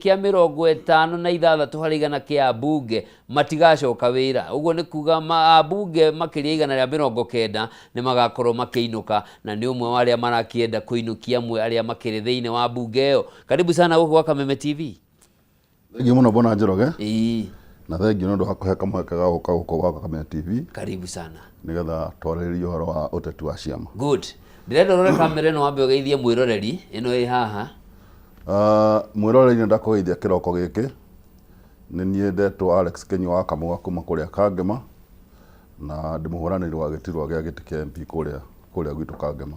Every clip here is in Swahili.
kia 56 harĩ igana kia bunge matigacoka wĩra. Uguo nĩ kuga bunge makĩria igana rĩa 90 nĩ magakorwo makĩinũka, na nĩ ũmwe wa arĩa marakĩenda kũinũkia amwe arĩa makĩrĩ thĩinĩ wa bunge ĩyo. Karibu sana gũkũ gwa Kameme TV. Thengi mũno Bwana Njoroge. Na thengi nĩ ũndũ wa kũhe kamweke ga gũka gũkũ gwa Kameme TV. Karibu sana. Nĩgetha twarĩrĩrie ũhoro wa ũteti wa ciama. Good. Ndĩrenda ũrore kamera ĩno wambe ũgeithie mwĩroreri ĩno ĩ haha. Mwĩroreri ndakũgeithia kĩroko gĩkĩ. Nĩ niĩ ndetwo Alex Kenyua wa Kamũga kuma kũrĩa Kangema, na ndĩmũhũranĩri wa gĩturwa gĩa gĩtĩ kĩa MP kũrĩa gwitũ Kangema.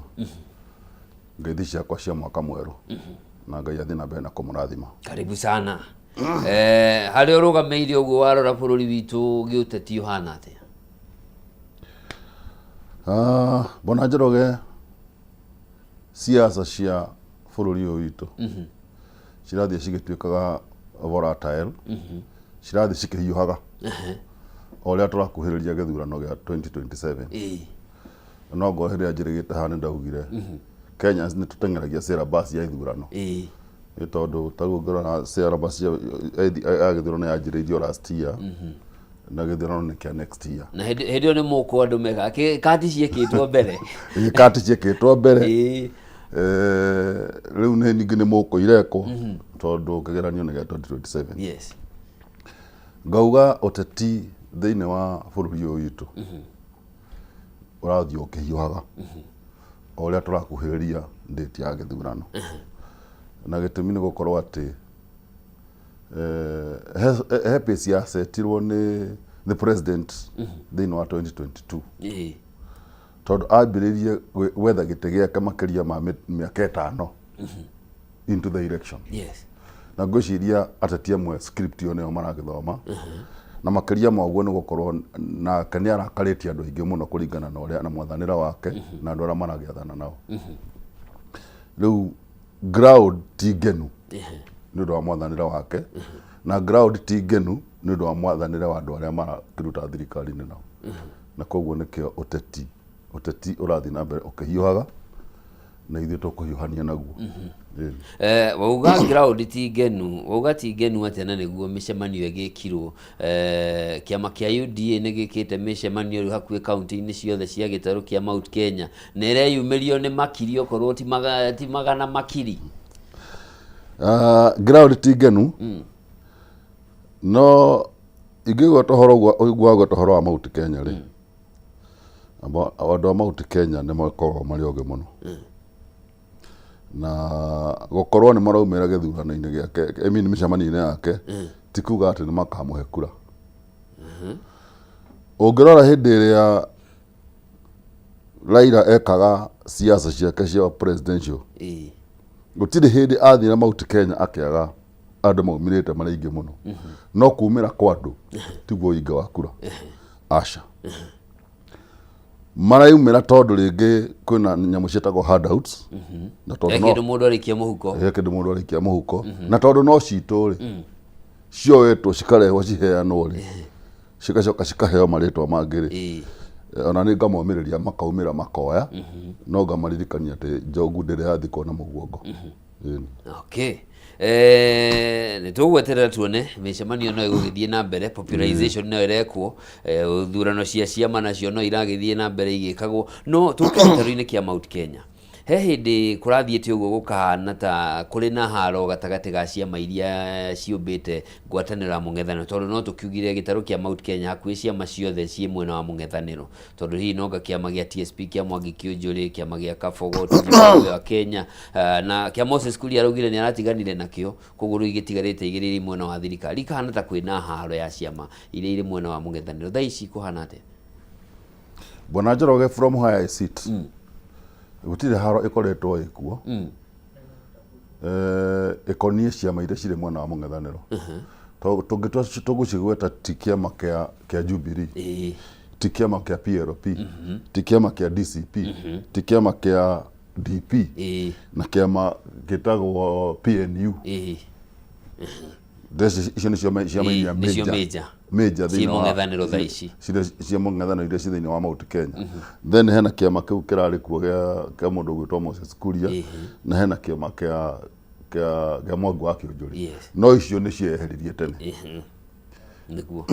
Ngeithi ciakwa cia mwaka mwerũ. Na Ngai athiĩ na mbere na kũmũrathima. Karibu sana. Harĩ ũrũgamĩire ũguo warora bũrũri witũ gĩũteti ũhana atĩa? Bwana Njoroge, siasa cia bũrũri ũyũ witũ cirathiĩ cigĩtuĩkaga volatile, cirathiĩ cikĩhiũhaga o ũrĩa tũrakuhĩrĩria gĩthurano gĩa 2027. No ngo hĩndĩ njĩrĩgĩte haha nĩ ndaugire Kenya nĩ tũteng'eragia syllabus ya ithurano. Nĩ tondũ tarĩu ngĩrora syllabus ya gĩthurano yanjĩrĩirio last year na gĩthurano nĩ kĩa next year. Na hĩndĩ ĩyo nĩ mũkũ andũ mega kati ciĩkĩtwo mbere. Kati ciĩkĩtwo mbere. Rĩu ningĩ nĩ mũkũ irekwo tondũ kĩgeranio nĩ gĩa 2027. Yes. Ngauga ũteti thĩinĩ wa bũrũri ũyũ witũ ũrathiĩ ũkĩhiũhaga o ũrĩa tũrakuhĩrĩria date ya gĩthurano. Na gĩtũmi nĩ gũkorwo atĩ he pace yasetirwo nĩ the president thĩinĩ wa 2022. Tondũ ambĩrĩirie gwetha gĩtĩ gĩake makĩria ma mĩaka 5 into the election. Yes. Na ngwĩciria ateti amwe script ĩyo nĩyo maragĩthoma, na makĩria ma ũguo nĩ gũkorwo nake nĩ arakarĩtie andũ aingĩ mũno kũringana na ũrĩa na mwathanĩra wake na andũ arĩa maragĩathana nao. Rĩu ground ti ngenu nĩ ũndũ wa mwathanĩra wake, na ground ti ngenu nĩ ũndũ wa mwathanĩra wa andũ arĩa marakĩruta thirikari-inĩ nao. Na koguo nĩkĩo ũteti ũrathiĩ na mbere ũkĩhiũhaga na ithuĩ tũkũhiũhania naguo. Wauga ground ti ngenu, wauga ti ngenu atĩa na nĩguo mĩcemanio ĩgĩkirwo? Kĩama kĩa UDA nĩ gĩkĩte mĩcemanio hakuhĩ kaunti-inĩ ciothe cia gĩtarũ kĩa Mount Kenya, na ĩreyumĩrio nĩ makiri okorwo ti magana makiri. Ground ti ngenu, no ingĩgwa ũhoro wa Mount Kenya rĩ, andũ a Mount Kenya nĩ makoragwo marĩ ogĩ mũno, na gũkorwo nĩ maraumĩra gĩthurano-inĩ gĩake, mĩcemanio-inĩ yake, ti kuga atĩ nĩ makamũhe kura. Ũngĩrora hĩndĩ ĩrĩa Raila ekaga siasa ciake cia presidential, gũtirĩ hĩndĩ athiĩ Mount Kenya akĩaga andũ maumĩrĩte marĩ aingĩ mũno. No kumĩra kwa andũ tiguo ũingĩ wa kura. Aca. Maraumĩra tondũ rĩngĩ kwĩna nyamũ ciĩtagwo handouts, na tondũ no kĩndũ mũndũ arĩkia mũhuko. Kĩndũ mũndũ arĩkia mũhuko, na tondũ no citũ rĩ, cioetwo cikarehwo ciheanwo rĩ, cigacoka cikaheo marĩtwa mangĩ rĩ, ona nĩ ngamomĩrĩria makaumĩra makoya, no ngamaririkania atĩ njogu ndĩrĩ yathikwo na mũguongo. Okay. Nĩ tũgweterera tuone mĩcemanio no ĩgũgĩthiĩ na mbere, popularization no ĩrekwo, thurano cia ciama nacio no iragĩthiĩ na mbere igĩkagwo. No tũke gĩtarũ-inĩ kĩa Mount Kenya, he hĩndĩ kũrathiĩte ũguo gũkahana ta kũrĩ na haro gatagatĩ ga ciama iria ciũmbĩte ngwatanĩro ya mũng'ethanĩro, tondũ no tũkiugire gĩtarũ kĩa Mount Kenya hakuhĩ ciama ciothe ciĩ mwena wa mũng'ethanĩro, tondũ hihi nonga kĩama gĩa TSP kĩa Mwangi Kĩũnjũrĩ, kĩama gĩa Kabogo wa Kenya, na kĩa Moses Kuria araugire nĩ aratiganire nakĩo, koguo rĩu igĩtigarĩte igĩrĩ mwena wa thirikari. Ikahana ta kwĩna haro ya ciama iria irĩ mwena wa mũng'ethanĩro. Thaa ici kũhana atĩa? Bwana Njoroge, from where I sit, gũtirĩ haro ĩkoretwo ĩkuo ĩkoniĩ ciama iria cirĩ mwena wa mũng'ethanĩro. Tũgũcigweta ti kĩama kĩa Jubilee, ti kĩama kĩa PLP, ti kĩama kĩa DCP, ti kĩama kĩa DP, na kĩama gĩtagwo PNU. Icio nĩcio ciama major thĩinĩ wa mũng'ethanĩro thaa ici, cia mũng'ethanĩro iria ciĩ thĩinĩ wa Mount Kenya. Then hena kĩama kĩu kĩrarĩ kuo kĩa mũndũ gwĩtwo Moses Kuria, na hena kĩama kia Mwangi wa Kĩũnjũri no icio nĩ cieheririe tene niguo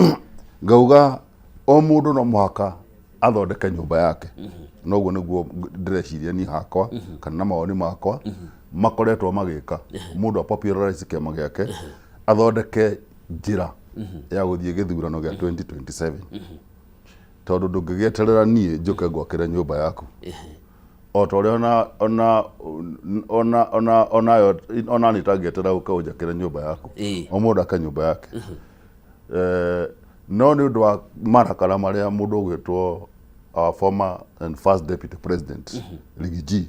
ngauga o mũndũ no mũhaka athondeke nyũmba yake noguo nĩguo ndĩreciria ni hakwa kana na mawoni makwa makoretwo magĩka mũndũ a popularize kĩama gĩake athondeke njĩra ya gũthiĩ gĩthurano gĩa 2027 tondũ ndũngĩgĩeterera niĩ njũke gwakĩre nyũmba yaku o ta ũrĩa ona nĩtangĩetera gũka ũnjakĩre nyũmba yaku o mũndũ aka nyũmba yake no nĩ ũndũ wa marakara marĩa mũndũ ũgwĩtwo our former and first deputy president Riggy G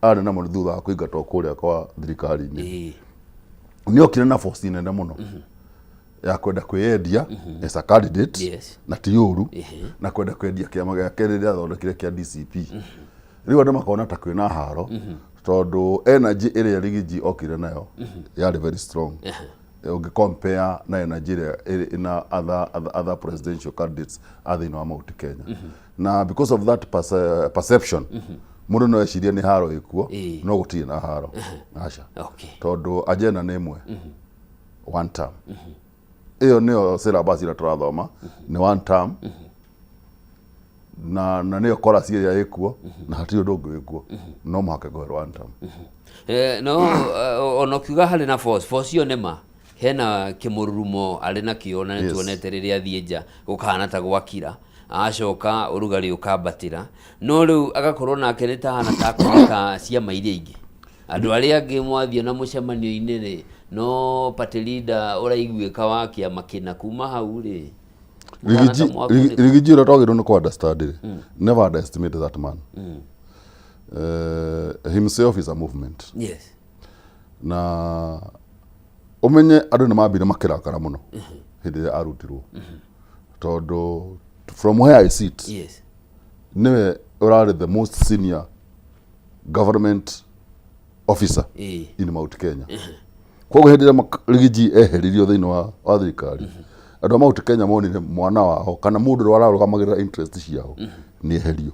arĩ namo thutha wa kũingatwo kũrĩa kwa thirikari-inĩ nĩ okire na force nene mũno ya kwenda kwĩyendia as a candidate na ti ũru na kwenda kwendia kĩama gĩake rĩrĩa athondekire kĩa DCP rĩu andũ makona ta kwĩna haro tondũ energy ĩrĩa Riggy G okire nayo yarĩ very strong ũngĩ compare na energy ĩrĩa na other presidential candidates thĩinĩ wa Mount Kenya na because of that perception mũndũ no eciria nĩ haro ĩkuo no gũtirĩ na haro aca tondũ agenda nĩ ĩmwe one term iyo nĩyo syllabus ĩrĩa tũrathoma nĩ one term na nĩyo chorus ĩrĩa ĩkuo na hatirĩ ũndũ ũngĩ wĩkuo no mũhaka goerwo one term no ona kiuga harĩ na force yo nĩma hena kĩmũrurumo arĩ na kĩo na nĩtuonete rĩrĩa athiĩ nja gũkahana ta gwakira acoka ũrugarĩ ũkambatĩra no rĩu agakorwo nake nĩ tahana ta kũreka ciama iria ingĩ andũ arĩa angĩ mwathiĩ na mũcemanio-inĩ rĩ no party leader ũraiguĩka wa kĩama kĩna kuma hau rĩ Riggy G ũrĩa twagĩrĩirwo nĩ kũ understand never underestimate that man himself is a movement na umenye andũ nĩ mambire makĩrakara mũno hĩndĩ ĩrĩa arutirwo tondũ from where I sit niwe ũrarĩ the most senior government officer in Mount Kenya koguo hĩndĩ ĩrĩa Riggy G eheririo thĩinĩ wa thirikari andũ a Mount Kenya monire mwana wao kana mũndũ ũrĩa wararũgamagĩrĩra interest ciao nĩ eherio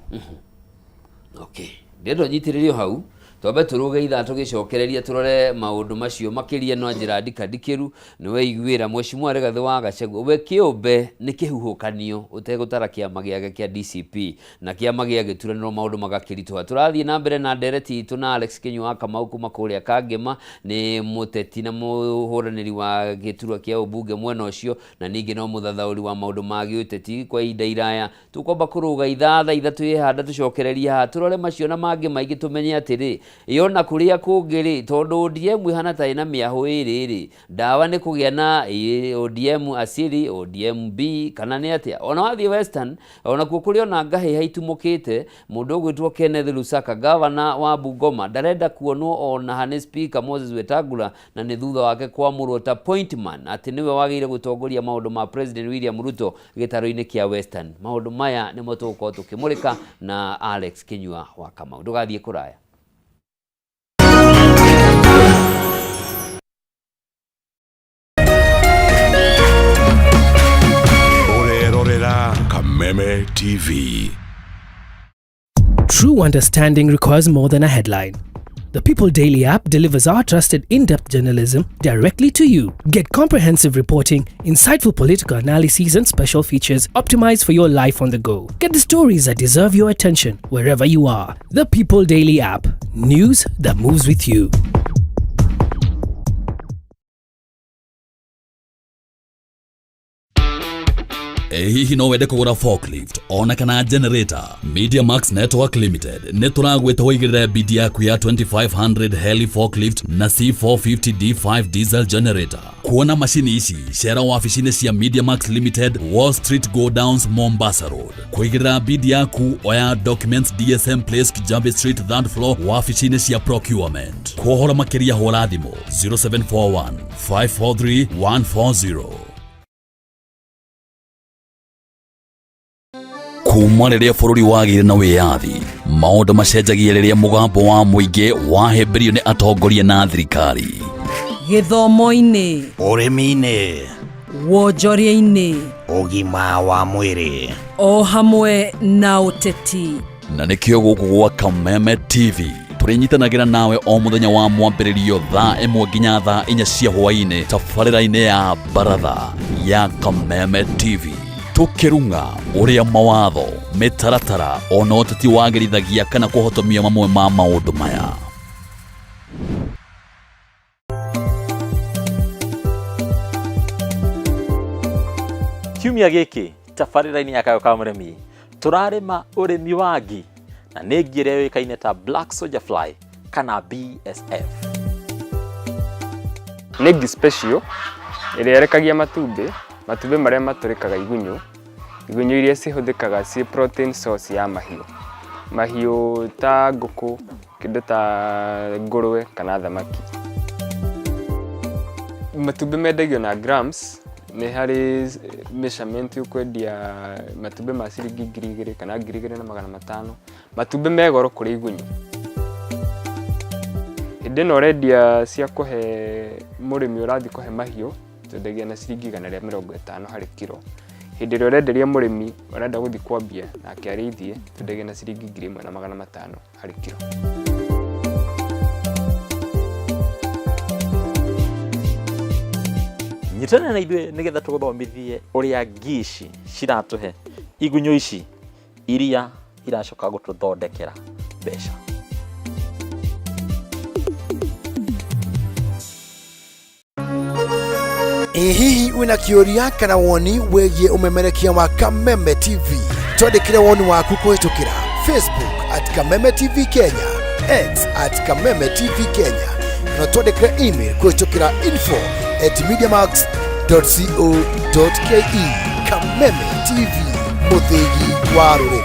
ndĩrenda nyitĩrĩrio hau twambe tũrũge ithaa tũgĩcokereria tũrore maũndũ macio makĩria no njĩra ndikĩru nĩ weiguĩra Mheshimiwa Rigathĩ wa Gachagua we kĩũmbe nĩ kĩhuhũkanio ũtegũtara kĩama gĩake kĩa DCP na kĩama gĩa gĩturanĩro maũndũ magakĩritũha tũrathiĩ na mbere na ndereti itũ na Alex Kinyua wa Kamau kuma kũrĩa Kangema nĩ mũteti na mũhũranĩri wa gĩturwa kĩa ũmbunge mwena ũcio na ningĩ no mũthathaũri wa maũndũ ma gĩũteti kwa ihinda iraya tũkwamba kũrũga ithaa ithatũ ihanda tũcokereria haha tũrore macio na mangĩ maingĩ tũmenye atĩrĩ yona kuria kũngĩrĩ tondũ ODM ihana ta ina mĩahũ ĩrĩ ndawa nĩ kũgĩa na ODM asili ODM B kana nĩ atĩa ona wathiĩ Western ona kuo kũrĩ ona ngahĩha itumũkĩte mũndũ ũgwĩtwo Kenneth Lusaka gavana wa Bungoma ndarenda kuonwo ona hane speaker Moses Wetangula na nĩ thutha wake kwamũrwo ta point man atĩ nĩwe wagĩrĩire gũtongoria maũndũ ma President William Ruto gĩtaro-inĩ kĩa Western maũndũ maya nĩmo tũgũkorwo tũkĩmũrĩka na Alex Kinyua wa Kamau ndũgathiĩ kũraya Kameme TV. True understanding requires more than a headline. The People Daily app delivers our trusted in-depth journalism directly to you. Get comprehensive reporting, insightful political analyses and special features optimized for your life on the go. Get the stories that deserve your attention wherever you are. The People Daily app. News that moves with you. Hihi no wende kũgũra forklift ona kana generator. Media Max Network Limited nĩtũragwĩta ũigĩrĩre bidi yaku ya 2500 heli forklift na C450 D5 diesel generator. Kuona mashini ici cera wabici-inĩ cia Media Max Limited, Wall Street Go Downs, Mombasa Road. Kũigĩrĩra bidi yaku oya documents DSM Place, Kijambe Street, 3rd floor, wabici-inĩ cia procurement. Kuohora makĩria hũra thimũ 0741 543 140. Kuma rĩrĩa bũrũri wagĩire na wĩyathi maũndũ macenjagia rĩrĩa mũgambo wa mũingĩ wahĩmbĩrio nĩ atongoria na thirikari. Gĩthomo-inĩ, ũrĩmi-inĩ, wonjoria-inĩ, ũgima wa mwĩrĩ, o hamwe na ũteti. Na nĩkĩo gũkũ gwa Kameme TV turinyitanagĩra nawe o muthenya wa mwambĩrĩrio thaa 1 nginya thaa 4 cia hwaĩ-inĩ tabarĩra-inĩ ya Baratha ya Kameme TV, tukirunga uria mawatho mitaratara ona ũteti wagĩrithagia kana kũhotomia mamwe ma maũndũ maya. Kiumia gĩkĩ tabarĩra-inĩ ya Kayũ ka Mũrĩmi turarĩma ũrĩmi wa ngi, na nĩ ngi ĩrĩa yũĩkaine ta Black Soldier Fly kana BSF. Nĩ ngi special ĩrĩa ĩrekagia matumbĩ marĩa matũrĩkaga igunyũ iria cihũthĩkaga ci protein source ya mahiũ ta ngũkũ, kĩndũ ta ngũrwe kana thamaki. Matumbĩ mendagio na grams, nĩ harĩ measurement ukwendia matumbĩ ma ciringi 2,000 kana 2,500. Matumbĩ me goro kũrĩ igunyũ. Hĩndĩ ĩno ũrendia cia kũhe mũrĩmi ũrathiĩ kũhe mahiũ twendagia na ciringi 150 harĩ kilo. Hĩndĩ ĩrĩa ũrenderia mũrĩmi ũrenda gũthiĩ kwambia nake arĩithie twendagia na ciringi 1,500 harĩ kilo. Nyitana na ithuĩ nĩgetha tũgũthomithie ũrĩa ngi ici ciratũhe igunyũ ici iria iracoka gũtũthondekera mbeca. Hihi wina kĩũria kana woni wĩgiĩ ũmemerekia wa Kameme TV, twandĩkĩre woni waku kũhĩtũkĩra Facebook @Kameme TV Kenya, X @Kameme TV Kenya, na twandĩkĩre email kũhĩtũkĩra info@mediamax.co.ke. Kameme TV, mũthĩgi wa rũrĩrĩ.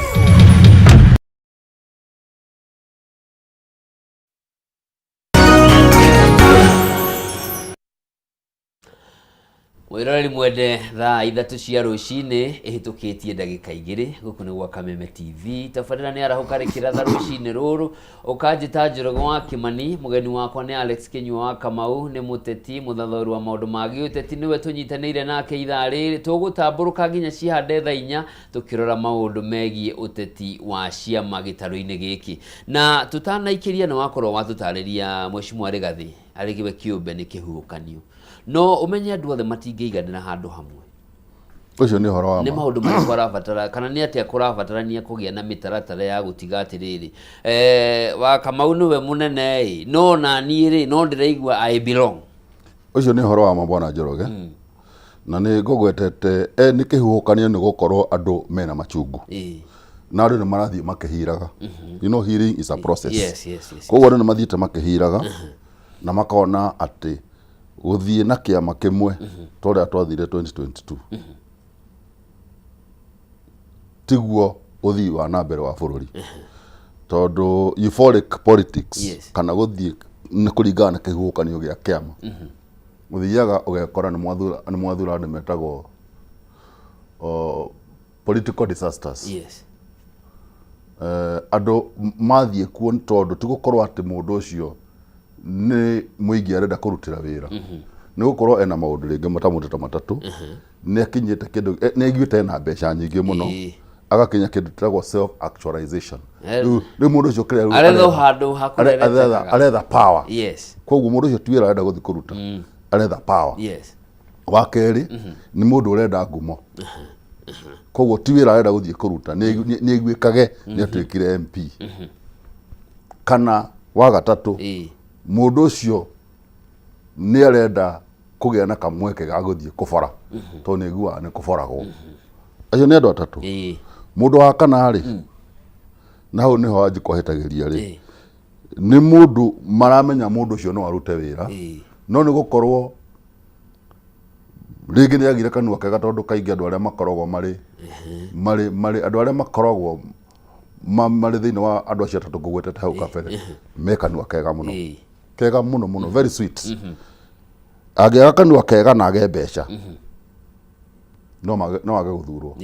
Mwiroreri mwende thaa 3 cia rũcinĩ ihĩtũkĩtie ndagĩka 2 gũkũ nĩ gwa Kameme TV. Tabarĩra nĩ arahũkarĩkĩra thaa rũcinĩ rũrũ, ũkanjĩta Njoroge wa Kimani. Mũgeni wakwa nĩ Alex Kinyua wa Kamau, nĩ mũteti mũthathoru wa maũndũ ma gĩũteti, nĩwe tũnyitanĩire nake ithaa rĩrĩ. Tũgũtambũrũka nginya cihande thaa 4 tũkĩrora maũndũ megiĩ ũteti wa ciama gĩtarũ-inĩ gĩkĩ. Na tũtanaikĩria nĩ wakorwo watũtarĩria Mheshimiwa Rigathi arĩkiwe kĩũmbe nĩ kĩhuhũkanio. No umenye andũ othe matingĩiganĩra handũ hamwe. Ũcio nĩ ũhoro wa ma. Nĩ maũndũ marĩa kũrabatara kana nĩ atĩa kũrabatarania kũgĩa na mĩtaratara ya gũtiga atĩrĩrĩ. Wa Kamau nĩwe mũnene no na niĩ rĩ no ndĩraigua I belong. Ũcio nĩ ũhoro wa ma bwana Njoroge. Na nĩ ngũgwetete nĩ kĩhuhũkanio nĩ gũkorwo andũ mena machungu. Na andũ nĩ marathiĩ makĩhiraga. You know, healing is a process. Yes. Koguo andũ nĩ mathiĩte makĩhiraga na makona atĩ gũthiĩ na kĩama kĩmwe tũrĩa twathire 2022 tiguo ũthii wa na mbere wa bũrũri, tondũ euphoric politics kana gũthiĩ kũringana na kĩhuhũkanio gĩa kĩama mũthiaga ũgekora nĩ mwathura andũ metagwo political disasters. Andũ mathiĩ kuo tondũ tigũkorwo atĩ mũndũ ũcio nĩ mũingĩ arenda kũrutĩra wĩra, nĩ gũkorwo ena maũndũ rĩngĩ matamũteta matatũ, nĩ akinyĩte kĩndũ, nĩ aiguĩte na mbeca nyingĩ mũno, agakinya kĩndũ tĩragwo self actualization. Rĩu mũndũ ũcio kĩrĩa aretha power. Koguo mũndũ ũcio ti wĩra arenda gũthiĩ kũruta, aretha power. Wa kerĩ nĩ mũndũ ũrenda ngumo, koguo ti wĩra arenda gũthiĩ kũruta, nĩ aiguĩkage nĩ atuĩkire MP. Kana wa gatatũ mũndũ ũcio nĩ arenda kũgĩa na kamweke ga gũthiĩ kũbora, tondũ nĩ aiguaga nĩ kũboragwo. Acio nĩ andũ atatũ. Mũndũ wa kana rĩ, na hau nĩho wanjĩ kũhĩtagĩria rĩ, nĩ mũndũ maramenya mũndũ ũcio no arute wĩra, no nĩ gũkorwo rĩngĩ nĩ agire kanua kega, tondũ kaingĩ andũ arĩa makoragwo marĩ andũ arĩa makoragwo marĩ thĩinĩ wa andũ acio atatũ ngũgwetete hau kabere me kanua kega mũno, kega mũno, very sweet. Angĩaga kanua kega na age mbeca no age gũthurwo,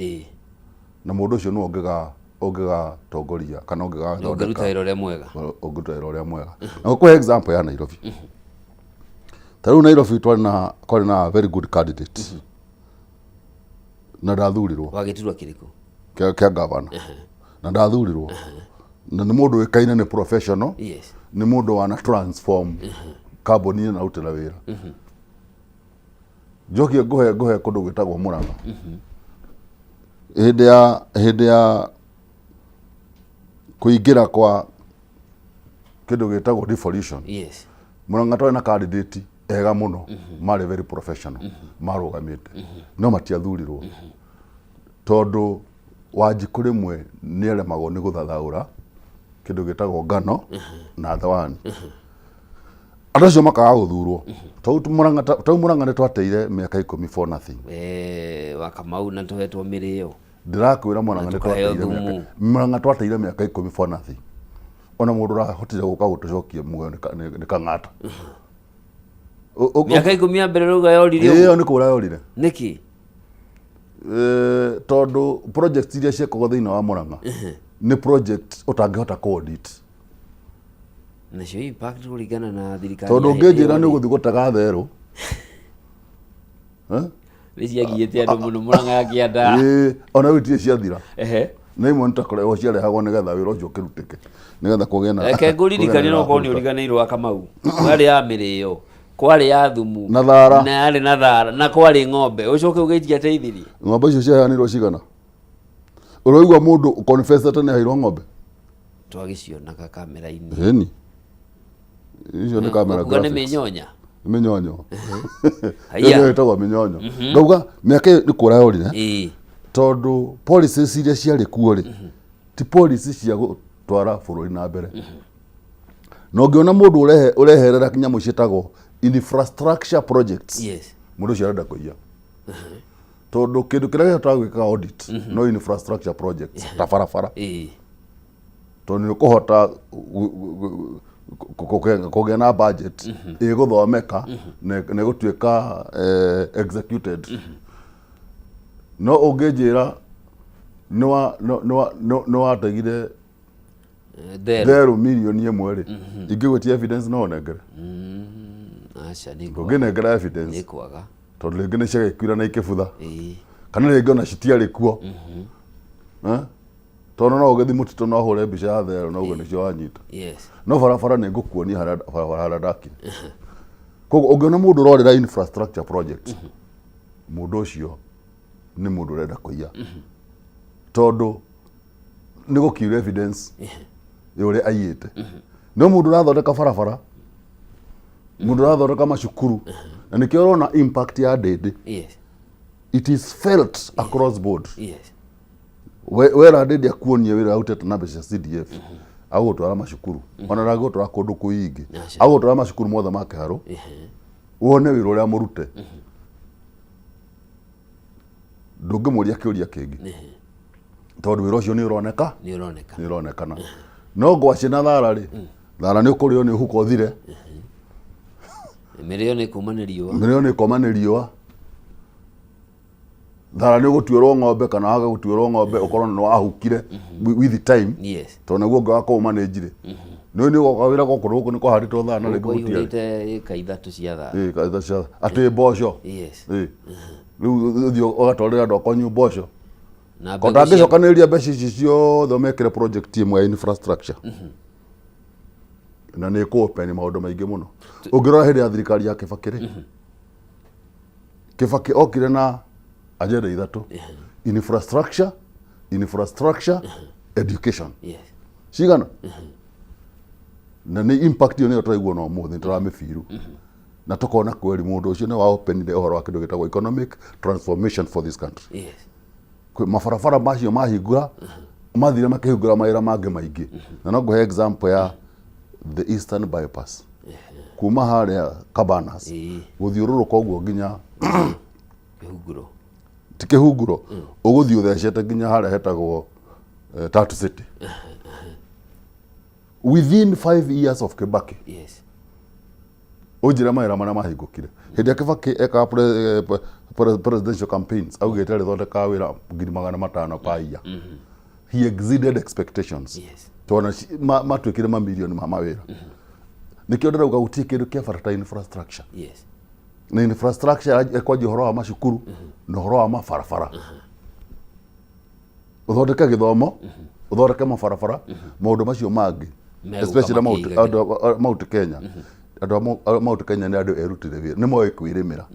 na mũndũ ũcio no ũngĩgatongoria kana ũngĩruta wĩra ũrĩa mwega. Na gũkũhe example ya Nairobi, ta rĩu Nairobi kwarĩ na very good candidate na ndathurirwo. Wagĩturwo kĩrĩkũ? Kĩa gavana na ndathurirwo, na nĩ mũndũ wĩkaine nĩ professional, yes, nĩ mũndũ wana transform carbon na utĩra wĩra. Njokie ngũhe kũndũ gwĩtagwo Mũrang'a. Hĩndĩ ya kũingĩra kwa kĩndũ gĩtagwo devolution, yes, Mũrang'a twarĩ na candidate ega mũno, marĩ very professional, marũgamĩte, no matiathurirwo tondũ Wanjikũ rĩmwe nĩeremagwo nĩ gũthathaũra kĩndũ gĩtagwo ngano na thawani. Andũ acio makaga gũthurwo. Tau Mũrang'a nĩ twateire mĩaka 10 for nothing. wa Kamau na tũhetwo mĩrĩo. Ndĩrakwĩra Mũrang'a twateire mĩaka 10 for nothing. Ona mũndũ ũrahotire gũka gũtũcokia muoyo nĩ Kang'ata. Mĩaka 10 ya mbere rũga yorire. Ĩyo nĩ kũra yorire. Nĩkĩ? Tondũ project iria ciekagwo thĩinĩ wa Mũrang'a nĩ project ũtangĩhota ku-audit. Nacio impact kũringana na thirikari. Tondũ ũngĩnjĩra nĩ ũgũthiĩ gũtega therũ. Nĩciagiĩte andũ mũno Mũrang'a yakĩanda. Ona wĩtie ciathira. Na imwe nĩtakoragwo ciarehagwo nĩgetha wĩra ũcio ũkĩrutĩke. Nĩgetha kũgĩe na. Reke ngũririkanie no korwo nĩũriganĩirwo wa Kamau. Kwarĩ ya mĩrĩo. Kwarĩ ya thumu. Na thara. Na yarĩ na thara. Na kwarĩ ng'ombe. Ũcoke ũgĩtia teithirie. Ng'ombe icio ciaheanirwo cigana? Ũroigua mũndũ confess atĩ nĩaheirwo ng'ombe? Twagĩcionaga kamera-inĩ. Ĩni. Icio nĩ kamera graphics. Kuga nĩ mĩnyonya. Mĩnyonyo. Haiya. Ĩtagwo mĩnyonyo. Ndauga mĩaka nĩ kũra yorire. Tondũ policies iria ciarĩ kuo rĩ, ti policies cia gũtwara bũrũri na mbere. Na ũngĩona mũndũ ũreherera kinyamũ ciĩtagwo infrastructure projects. Yes. Mũndũ ũcio arenda kũiya. Tondũ kĩndũ kĩrĩa gĩhotaga gwĩka audit no infrastructure projects ta barabara. Tondũ nĩ ũkũhota kũgĩa na budget ĩgũthomeka na ĩgũtuĩka executed. No ũngĩnjĩra nĩ wategire therũ mirioni 1 rĩ, ingĩgwĩtia evidence no nengere. Aca nĩ ũngĩnengera evidence nĩ kwaga. Tondũ rĩngĩ nĩ ciagĩkuire na ikĩbutha. Kana rĩngĩ ona citiarĩ kuo. Tondũ no ũgĩthi mũtitũ no hũre mbica ya therũ na uge nĩcio wanyita. No barabara nĩ ngũkuonia harĩa ndakinya. Koguo ũngĩona mũndũ ũrorĩra infrastructure project, mũndũ ũcio nĩ mũndũ ũrenda kũiya. Tondũ nĩ gũkiura evidence ya ũrĩa aiyĩte. No mũndũ ũrathondeka barabara, mũndũ ũrathondeka macukuru, na nĩkĩo ũrona impact ya ndĩndĩ. It is felt across board. Wera ndĩndĩ akuonie wĩra arutĩte na mbeca CDF, agũtwara macukuru, ona ndagũtwara kũndũ kũingĩ, agũtwara macukuru mothe ma Kĩharũ, wone wĩra ũrĩa mũrute. Ndũngĩmũria kĩũria kĩngĩ. Tondũ wĩra ũcio nĩ ũronekana. No ngwacĩ na thara rĩ, thara nĩ ũkũrĩo nĩ ũhuka ũthire. Mĩrĩo nĩ kuma nĩ riũa. Mĩrĩo nĩ kuma nĩ riũa. Thara nĩ ũgũtuĩrwo ng'ombe kana waga gũtuĩrwo ng'ombe ũkorwo nĩ wahukire with time. Tondũ nĩguo ũngĩgakorwo manĩnjire. Nĩ ũgoka wĩra gũkũ gũkũ nĩ kũhandĩtwo thara na rĩngĩ gũtiarĩ. Ũkũihũrĩte ĩka 3 cia thara. Ĩka 3 cia atĩ mboco. Rĩu ũthiĩ ũgatwarĩra andũ akwanyu mboco. Kotangĩcokanĩrĩria mbeca ici ciothe mekĩre project ĩmwe ya infrastructure. Na nĩ kũ-open maũndũ maingĩ mũno. Ũngĩrora hĩndĩ ya thirikari ya Kibaki rĩ, Kibaki okire na agenda 3: infrastructure, education. Cigana? Na nĩ impact ĩyo nĩyo tũraigua no mũthĩ tũramĩbiru. Na tũkona kweri mũndũ ũcio nĩ wa-openire ũhoro wa kĩndũ gĩtagwo economic transformation for this country. Mabarabara macio mahingũra, mathire makĩhingũra mawĩra mangĩ maingĩ. Na no ngũhe example ya the Eastern Bypass. Kuma harĩa Cabanas, gũthiũrũrũka ũguo nginya Kĩhunguro. Ti Kĩhunguro, ũgũthiĩ ũthecete nginya harĩa hetagwo Tatu City. Within 5 years of Kibaki. Ũnjĩra mawĩra marĩa mahingũkire. Hĩndĩ ya Kibaki eka presidential campaigns, augĩte rĩthondeka wĩra 500,000 per year. He exceeded expectations. Tona matuĩkire mamirioni ma mawĩra. Nĩkĩo ndĩrauga gũtirĩ kĩndũ kĩa bata ta infrastructure. Na infrastructure ĩkwanjia ũhoro wa macukuru na ũhoro wa mabarabara. Ũthondeke gĩthomo, uthoreke mabarabara maundu macio mangi especially Mount Kenya andu Mount Kenya ni andu erutire wira ni moe kwirimira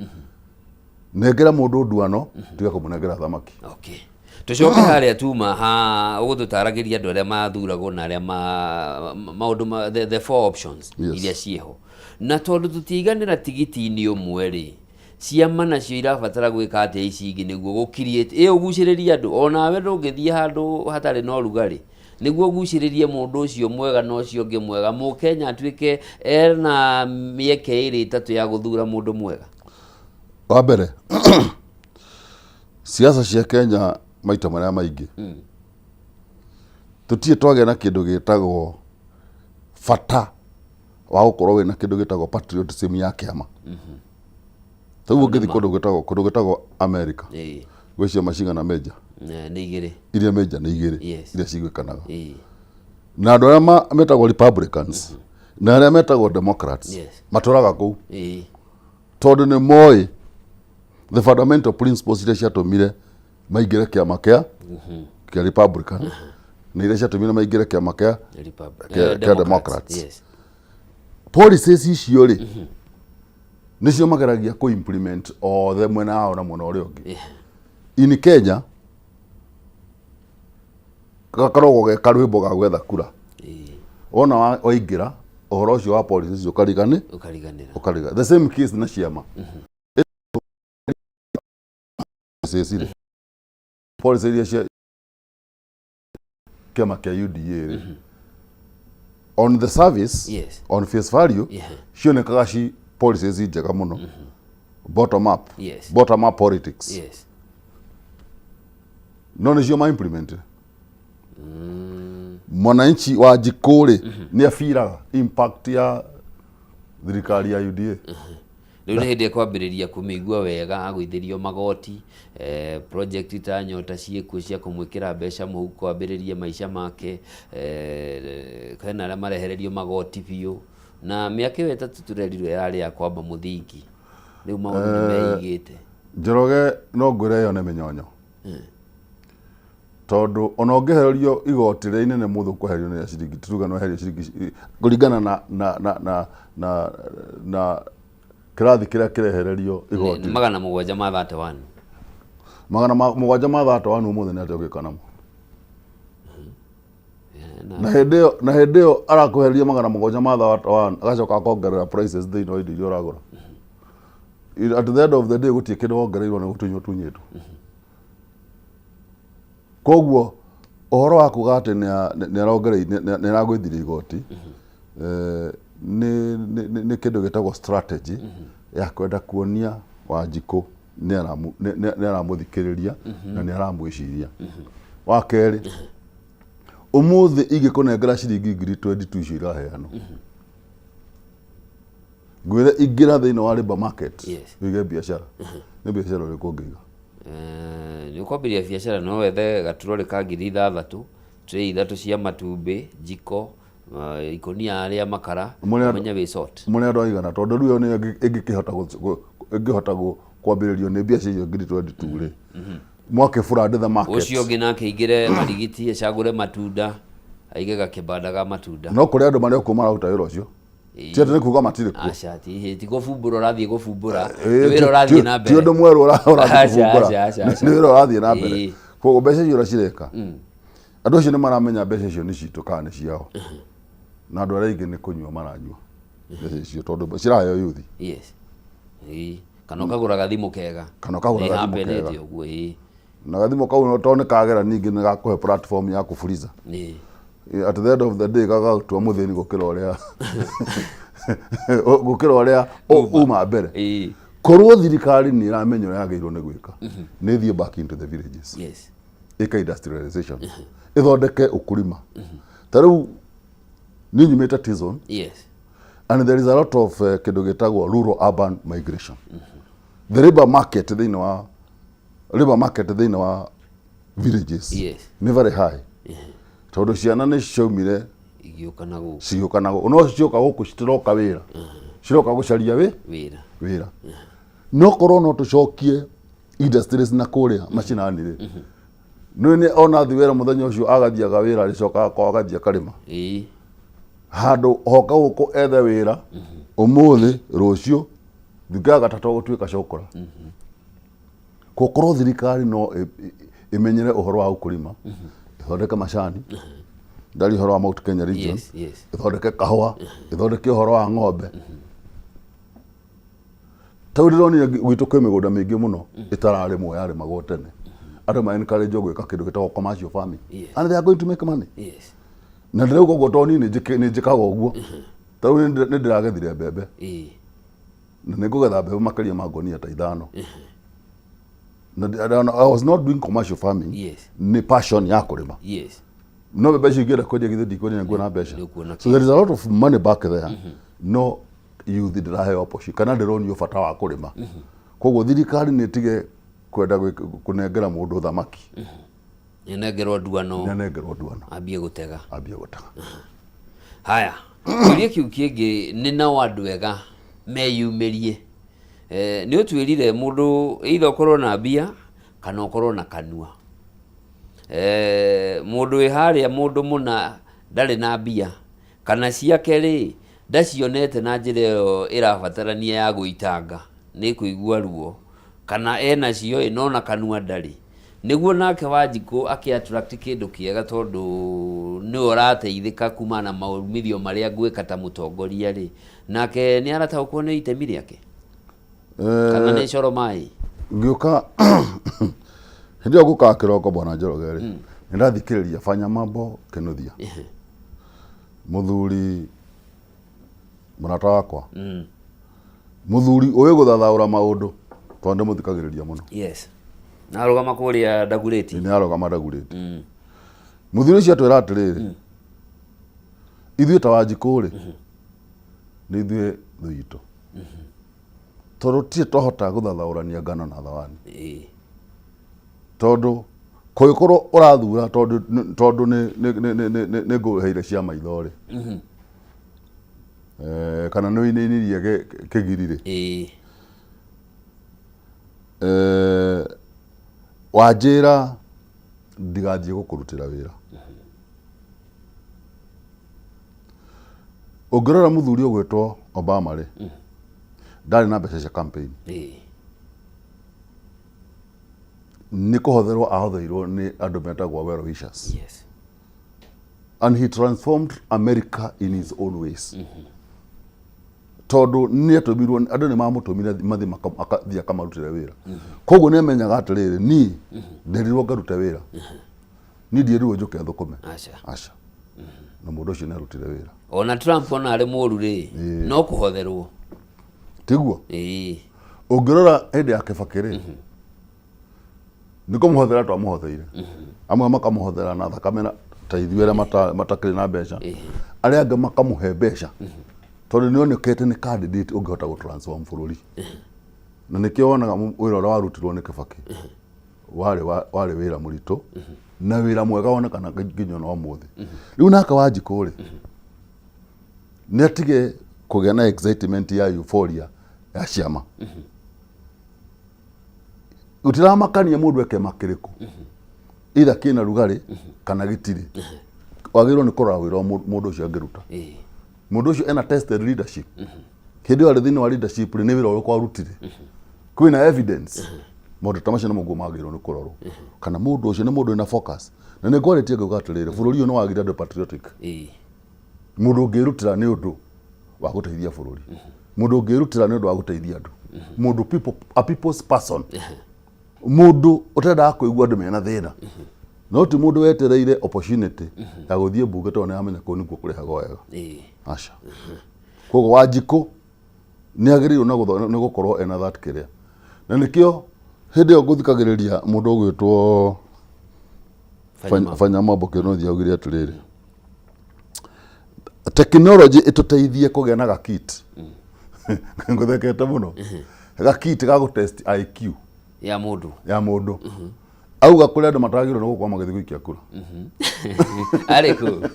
nengera mundu nduano tiga kumunengera thamaki. Okay, tucoke haria tuma ha ugututaragiria andu aria mathuragwo na aria maundu the four options iria cieho na tondu tutiganira tigiti-ini umwe ri ciama nacio irabatara gwika atia ici ingi niguo gukiriete uguciriria andu onawe ndungithie handu hatari na urugari niguo uguciririe mundu ucio mwega na ucio ungi mwega Mukenya atuike ena mieke iri itatu ya guthura mundu mwega. Wa mbere siasa cia Kenya maita maria maingi tutie twage na kindu gitagwo fata wa gukorwo wina kindu gitagwo patriotism ya kiama. Taguo ngithi kundu gitagwo America gwicia macigana meja ni igiri iria meja ni igiri iria cigwikanaga na andu aria metagwo Republicans na aria metagwo Democrats maturaga kuu tondu ni moi the fundamental principles iria ciatumire maingire kiama kia Republican na iria ciatumire maingire kiama kia Democrats. Policies icio ri nicio mageragia ku implement othe mwena wao na mwena uria ungi. In Kenya gakoragwo ge karwimbo ga gwetha kura ona waingira uhoro ucio wa policies ukariganira the same case na ciama policy iria cia kiama kia UDA on the service on face value cionekaga ci policies njega muno bottom up politics no nicio ma implement mwananchi wa Jikuri ni afiraga impact ya thirikari ya UDA. Riu ni hindi ya kwambiriria kumigua wega agwithirio magoti project ta nyota ciekuo cia kumwikira mbeca muhuko kwambiriria maisha make kana aria marehererio magoti biu na miaka wetatu turerirwe yarari ya kwamba muthingi riu maundu ni meigite. Njoroge no ngwire yo ne minyonyo tondu ona ungiherio igoti ria inene muthu kuherio ni ciringi turuga no herio ciringi kuringana na kirathi kiria kirehererio igoti magana mugwanja ma 31 magana mugwanja ma 31 umuthe ni atia ugikana mo na hindeo arakuheria magana mugwanja ma 31 agacoka akongerera prices thiini wa indo iria uragura. At the end of the day gutie kindu wongereirwo ni gutunyo tunyitu koguo uhoro wa kuga ati ni arongerei ni aragwithirie igoti ni kindu gitagwo strategy ya kwenda kuonia Wanjiku ni aramuthikiriria na ni aramwiciria. Wa keri umuthi ingikunengera ciringi 22 icio iraheanwo ngwire ingira thiini wa labor market wige biashara ni biashara uri kungiga ni kwambiria biashara no wethe gaturore ka 3,000 tray 3 cia matumbi jiko ikonia aria makara menya we sort mune andu aigana tondu riu ni ingihota kwambiririo ni biashara icio 22 ri mwake furande the market ucio ngi nake igire marigiti ecagure matunda aigega kibanda ga matunda no kuri andu maria kuma raruta wira ucio tiende ni kuga matire ku ashati hiti gufumbura rathie gufumbura wira rathie na mbere ti undu mweru urathie gufumbura ni wira urathie na mbere koguo mbeca icio uracireka andu acio ni maramenya mbeca icio ni citu kana ni ciao na andu aria ingi ni kunyua maranyua mbeca icio tondu ciraheo yuthi kana ukagura thimu kega uguo na gathimo kau no tone kagera ningi ni gakuhe platform ya kufuliza at the end of the day gagatua muthini gukira uria uma mbere korwo thirikari ni iramenya uria yagirwo ni gwika ni thie back into the villages ika industrialization ithondeke ukulima tariu ni nyumite Tizon and there is a lot of kindu gitagwo rural urban migration the labor market thina wa villages ni very high tondu ciana ni ciaumire cigiukanago no cioka guku citiroka wira ciroka gucaria wira no korwo no tucokie industries na kuria macinani ri nä ona thi wera muthenya ucio agathiaga wira ricoka kwa agathia karima handu hoka guku ethe wira umuthi rucio thiga gatatu gutuika cokora kokorwo thirikari no imenyere uhoro wa ukurima ithondeke macani ndari uhoro wa Mount Kenya region ithondeke kahua ithondeke uhoro wa ng'ombe tawironi gwitu kwe migunda mingi muno itarari mo yari magotene andu ma encourage gwika kindu gitagwo commercial farming and they are going to make money na ndire ugo toni ni njikaga uguo tawu ni ndiragethire mbembe na nigugetha mbembe makaria magonia ta 5 I was not doing commercial farming ni passion ya kurima no mbembe cigira kwendia githidi kwendia nguo na mbeca so there is a lot of money back there no youth ndirahe opposition kana ndironi bata wa kurima koguo thirikari ni tige kwenda kunengera mundu thamaki nengerwo nduano ambie gutega haya kiuria kiu kingi ni na andu ega meyumirie ni utwirire mundu either ukorwo na mbia kana ukorwo na kanua mundu iharia mundu muna ndari na mbia kana ciake ri ndacionete na njira yo irabatarania ya guitanga ni kuigua ruo kana ena cio inona kanua ndari niguo nake Wanjiku akiattract kindu kiega tondu ni orateithika kuma na maumithio maria gwika ta mutongoria ri nake ni arataukwo ni itemi riake kana ni coro mai ngiuka ndio guka kiroko bwana Njoroge ri nirathikiriria fanya mambo kinuthia muthuri murata wakwa muthuri uyu guthathaura maundu tondu muthikagiriria muno na arugama kuria Ndagureti ni arugama Ndagureti muthuri ucio atwira atiriri ithuĩ ta Wanjiku ri ni ithuĩ thuito tondu tie twahota guthathaurania ngano na thawani tondu kuikorwo urathura tondu ni nguheire ciama ithori kana no ininirie kigirire wajira ndigathie gukurutira wira ungirora muthuri ugwitwo Obama ri ndari na mbeca cia campaign ni kuhotherwo ahotherwo ni andu metagwo well wishers and he transformed America in his own ways tondu ni atumirwo andu ni mamutumire mathi makathia kamarutire wira koguo ni menyaga atiriri ni ndirirwo ngarute wira ni ndirirwo njuke thukume aca na mundu ucio ni arutire wira ona Trump ona ari muru ri no kuhotherwo tiguo ungirora hende ya Kibaki ri niko muhothera twamuhotheire amwe makamuhothera na thakame ta ithuere matakiri na mbeca aria anga makamuhe mbeca tondu nionekete ni candidate ungihota gutransform bururi na nikio wonaga wira uria warutirwo ni Kibaki wari wira murito na wira mwega wonekana nginya no muthi riu naka Wanjiku ri ni atige kugia na excitement ya euphoria ya ciama utiramakania mundu eke makiriku ida kina rugari kana gitiri wagirwo ni kurora wira mundu ucio angiruta mundu ucio ena tested leadership hindi wari thini wa leadership ni wira uria kwarutire kwina evidence mundu tamasha na mugo magirwo ni kurorwo kana mundu ucio ni mundu ena focus na ni quality ego gatirire bururi uyu no wagira ndo patriotic mundu ngirutira ni undu wa guteithia bururi mundu ngirutira ni undu wa guteithia andu mundu a people's person mundu utenda kuigua andu mena thina no ti mundu wetereire opportunity ya guthie bunge to na amenya ko nikuo kurihaga wega aca koguo Wanjiku ni agirirwo ni gukorwo ena that kiria na nikio hindi yo guthikagiriria mundu ugwitwo fanya mambo kinuthia ugire atiriri technology ituteithie kugia na gakit nguthekete muno gakit ga gutest IQ ya mundu auga kuri andu matagirwo no gukwa magithikia kura ariku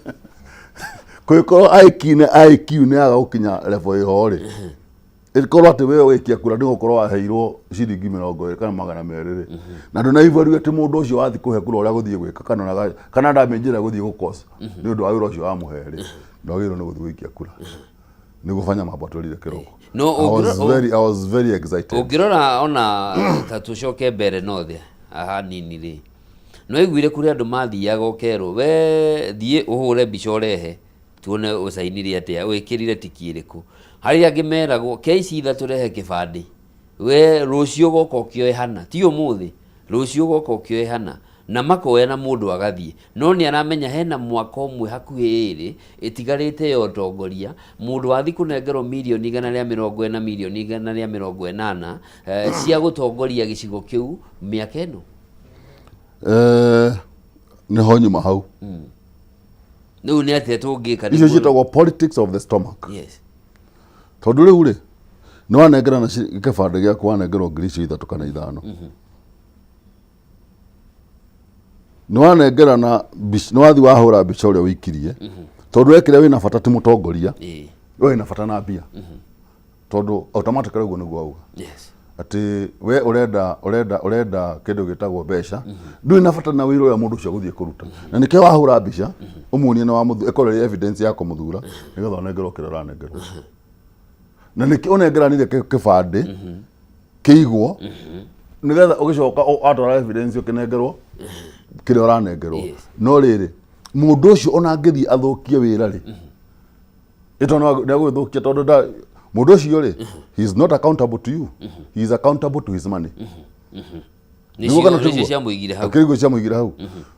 kwiko IQ ni aga gukinya level yo ri ĩkorwo atĩ wewe wĩkia kura nĩ gũkorwo waheirwo ciringi 20 kana 200 na ndũnaigua atĩ mũndũ ũcio wathi kũhe kura ũrĩa gũthiĩ gwĩka kana ndamenjera gũthiĩ gũkosa nĩ ũndũ wa wĩra ũcio wamũhe ndagĩrĩirwo nĩ gũthiĩ gũikia kura nĩ gũbanya mambo atwarire kĩroko. I was very excited. Ũngĩrora ona ta tũcoke mbere nothe aha nini rĩ no iguire kuri andũ mathiaga ũkerwo we thiĩ ũhũre mbica ũrehe tuone ũcainire atĩa wĩkĩrire tiki ĩrĩkũ harĩa angĩmeragwo keici ithatũ rehe kĩbandĩ we rũciũ goka ũkĩoe hana ti ũmũthĩ rũciũ goka ũkĩoe hana na makoya na mũndũ agathiĩ no nĩ aramenya hena mwaka ũmwe hakuhĩ ĩrĩ ĩtigarĩte yo ũtongoria mũndũ wathi kũnengerwo mirioni 140 mirioni 180 cia gũtongoria gĩcigo kĩu mĩaka ĩno nĩ ho nyuma hau rĩu nĩ atĩa tũngĩka icio ciĩtagwo politics of the stomach. Yes. Tondũ rĩu rĩ nĩ wanengerana kĩbandĩ gĩaku wanengerwo ngiri icio 3 kana 5 nĩ wanengerana nĩ wathi wahũra mbica ũrĩa wĩkirie tondũ wekĩra wĩna bata ti mũtongoria we wĩna bata na mbia tondũ automatically ũguo nĩguo auga atĩ we ũrenda kĩndũ gĩtagwo mbeca ndũrĩ na bata na wĩra ũrĩa mũndũ ũcio gũthiĩ kũruta na nĩkĩo wahũra mbica ũmuonie na ĩkorwo evidence ya kũmũthura nĩgetha ũnengerwo kĩrĩa ũranengerwo na nĩkĩo ũnengeranire kĩbandĩ kĩigwo nĩgetha ũgĩcoka atwara evidence ũkĩnengerwo kĩrĩa ũranengerwo no rĩrĩ mũndũ ũcio ona angĩthiĩ athũkie wĩra rĩ ĩto nĩ agũthũkia tondũ mũndũ ũcio rĩ he is not accountable to you he is accountable to his money nĩcio ciamũigire hau kĩrĩgũ ciamũigire hau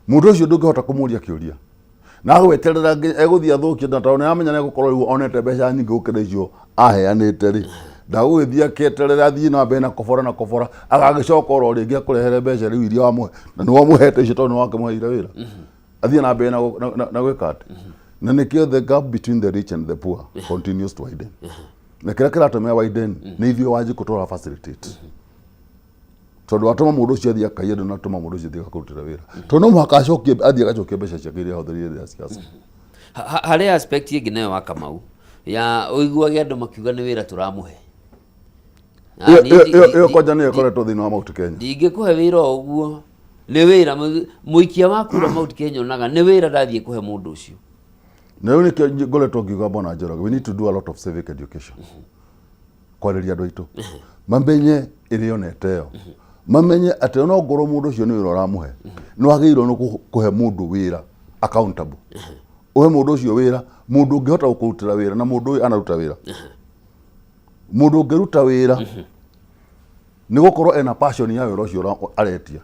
mũndũ ũcio ndũngĩhota kũmũria kĩũria na agweterera egũthiĩ athũkie na tondũ nĩamenya nĩ egũkorwo rĩu onete mbeca nyingĩ gũkĩra icio aheanĩte rĩ ndagũgĩthiĩ akĩeterera athiĩ na mbere na kobora agagĩcoka oro rĩngĩ akũrehere mbeca rĩu iria wamũhe na nĩ wamũhete icio tondũ nĩ wakĩmũheire wĩra athiĩ na mbere na gwĩka atĩ na nĩkĩo the gap between the rich and the poor continues to widen na kĩrĩa kĩratũmĩra widen nĩ ithuĩ Wanjikũ tũra facilitate tondũ watũma mũndũ ũcio athiĩ akaia ndũnatũma mũndũ ũcio athiĩ akũrutĩra wĩra tondũ no mũhaka athiĩ agacokie mbeca ciake iria ahũthĩrire rĩrĩa ciaca. Harĩ aspect ĩngĩ nayo wa Kamau ya ũiguage andũ makiuga nĩ wĩra tũramũhe ĩyo kwanja nĩyo ĩkoretwo thĩinĩ wa Mount Kenya. Ndingĩkũhe wĩra ũguo nĩ wĩra mũikia wa kura Mount Kenya onaga nĩ wĩra ndathiĩ kũhe mũndũ ũcio na rĩu nĩkĩo ngoretwo ngiuga Bwana Njoroge we need to do a lot of civic education kwarĩria andũ aitũ mamenye ĩrĩo na ĩteo mamenye atĩ ona ngorwo mũndũ ũcio nĩ wĩra ũramũhe nĩ wagĩrĩirwo nĩ kũhe mũndũ wĩra accountable ũhe mũndũ ũcio wĩra mũndũ ũngĩhota gũkũrutĩra wĩra na mũndũ ũyũ anaruta wĩra mũndũ ũngĩruta wĩra nĩ gũkorwo ena passion ya wĩra ũcio aretia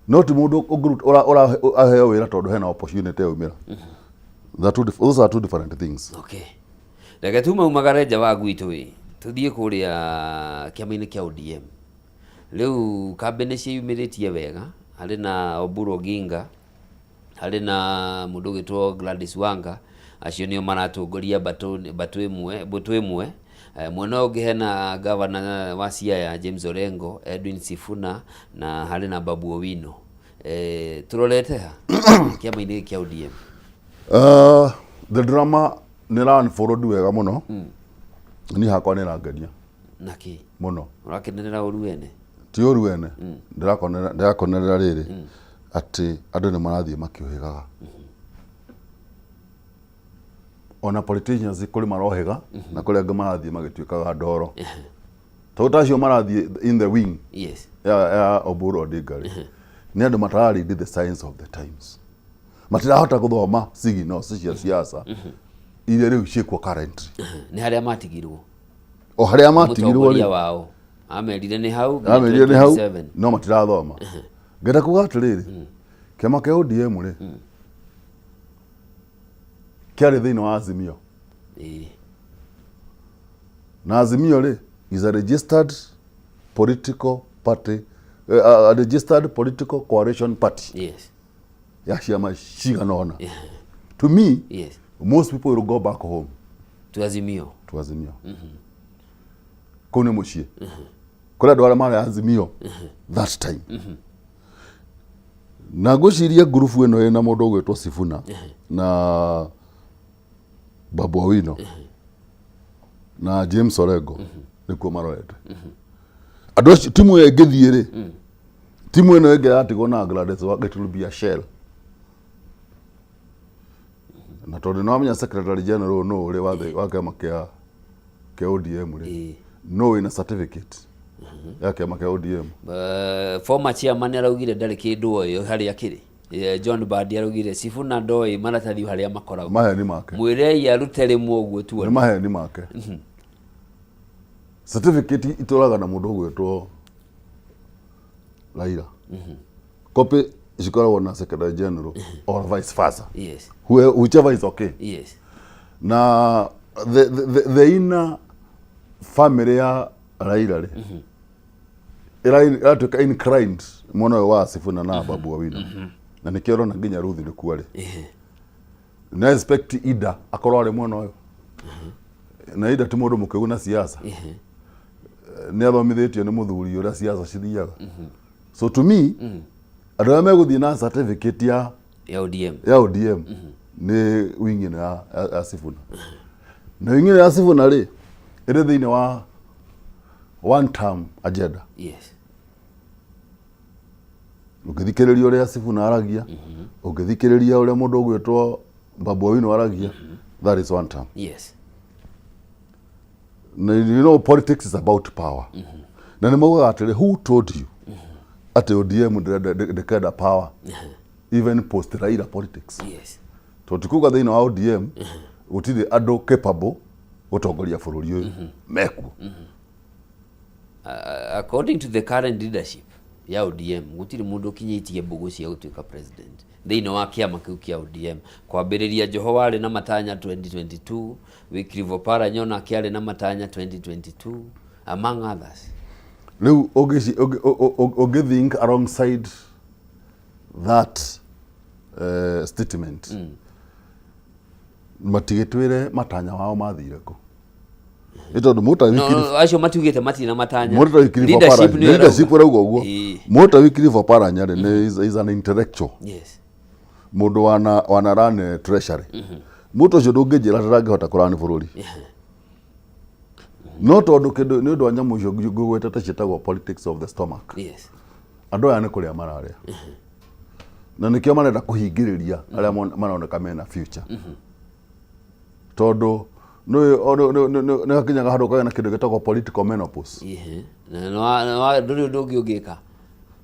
no ti mũndũ aheo wĩra tondũ hena opportunity yaumĩra. Those are two different things. Okay. Reke tumaumagare nja wa gwitũ wĩ tuthiĩ kũrĩa kĩama-inĩ kĩa ODM rĩu kambĩnĩ ciĩyumĩrĩtie wega harĩ na Oburu Oginga harĩ na mũndũ ũgĩtwo Gladys Wanga acio nĩo maratongoria mbũtũ ĩmwe mwena ũngĩ hena gavana wa Siaya James Orengo, Edwin Sifuna na harĩ na Babu Owino turorete ha kĩama-inĩ kĩa ODM. The drama nĩ run forward wega mũno niĩ hakwa nĩ rangenia naki mũno ũrakenerera ũruene ti ũruene ndĩrakonerera rĩrĩ atĩ andũ nĩ marathiĩ makĩũhĩgaga ona politicians kũrĩ marohĩga na kũrĩ angĩ marathiĩ magĩtuĩkaga ndoro tondũ tacio marathiĩ in the wing ya Oburu Odinga nĩ andũ matararindi the signs of the times matirahota gũthoma signals cia siasa iria rĩu ciĩkuo currently nĩ harĩa matigirwo o harĩa matigirwo rĩ wao amerire nĩ hau no matirathoma ngenda kuga atĩrĩrĩ kĩama kĩa ODM rĩ kĩarĩ thĩinĩ wa Azimio na Azimio rĩ is a registered political party a registered political coalition party ya ciama cigana ona to me most people will go back home to Azimio kũu nĩ mũciĩ kũrĩa andũ arĩa marĩ Azimio that time na ngũciria ngurubu ĩno ĩna mũndũ ũgwĩtwo Sifuna na Babu Owino na James Orengo nikuo marorete andå acio timu ä ngä thiä rä timu ä no ä ngä yatigwo na Gladys Gachagua Shell na tondå nä wamenya secretary general no å rä wa kä ama kä ODM rä no wä na certificate ya kä ama kä ODM. Former chairman araugire ndarä kä ndå oyo harä akä rä John Badi araugire Sifuna ndoi maratathi harä a makoragwo maheni make mwä rei arute rä mwe å guo tuo nä maheni make certificate itå raga na må ndå å gwä two Raila copy cikoragwo na secretary general or vice versa. Yes. Whichever is okay. Yes. Na the inner family ya Raila ri iratuika inclined mwana wa Sifuna na Babu Owino na nä kä orona nginya Ruthi nä kuo rä na expect Ida akorwo arä mwena å yå na Ida ti må ndå må kä gu na siasa nä athomithä tio nä må thuri å rä a siasa cithiaga so to me andå arä a megå thiä na certificate ya ODM nä wingine ya Sifuna na wingine ya Sifuna rä ä rä thä inä wa one term agenda. Yes. Ukithikä rä ria å rä a Sifuna aragia ukithikä rä ria å rä a må ndå å gwä two Babu Owino aragia that is one term. Yes. Na you know politics is about power na nä maugaga atä rä who told you atä ODM ndäkenda power even post Raila politics. Yes. Tondå tikuga thä inä wa ODM gå tirä andå capable gå tongoria bå rå ri å yå mekuo. According to the current leadership ya ODM gutiri mundu kinyitie mbugu cia gutuika president thiini wa kiama kiu kia ODM kwambiriria Joho wari na matanya 2022 Wycliffe Oparanya na kiari na matanya 2022 among others. Riu ogi think alongside that statement matigitwire matanya wao mathire ku itondo muta no acio matiugite matina matanya leadership rauga uguo muta Wycliffe Oparanya is an intellectual. Yes. Mundu wana run treasury muta ucio ndungijira ndarangihota kurani bururi no tondu kindu ni undu wa nyamu icio ngwete ta cietagwo politics of the stomach. Yes. Andu aya ni kuria mararia na nikio marenda kuhingiriria aria maroneka mena future tondu no akinyaga handu kagena kindu gitagwo political menopause. Na nduri undu ungi ungika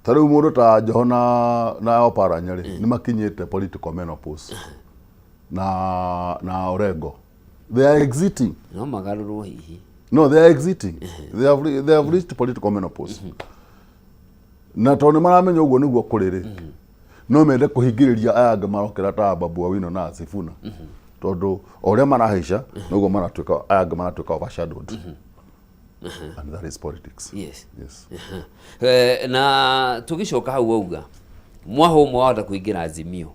ta riu mundu ta Joho na Oparanya ri ni makinyite political menopause na Orengo they are exiting. No magarurwo hihi no they are exiting they have reached political menopause na tondu maramenya uguo niguo kuriri no mende kuhingiriria aya anga marokera ta Babu Owino na Sifuna tondu oria marahaica noguo maratuika aya anga maratuika overshadowed and that is politics. Yes. Yes. Na tugicoka hau auga mwaho umwe wahota kuingira Azimio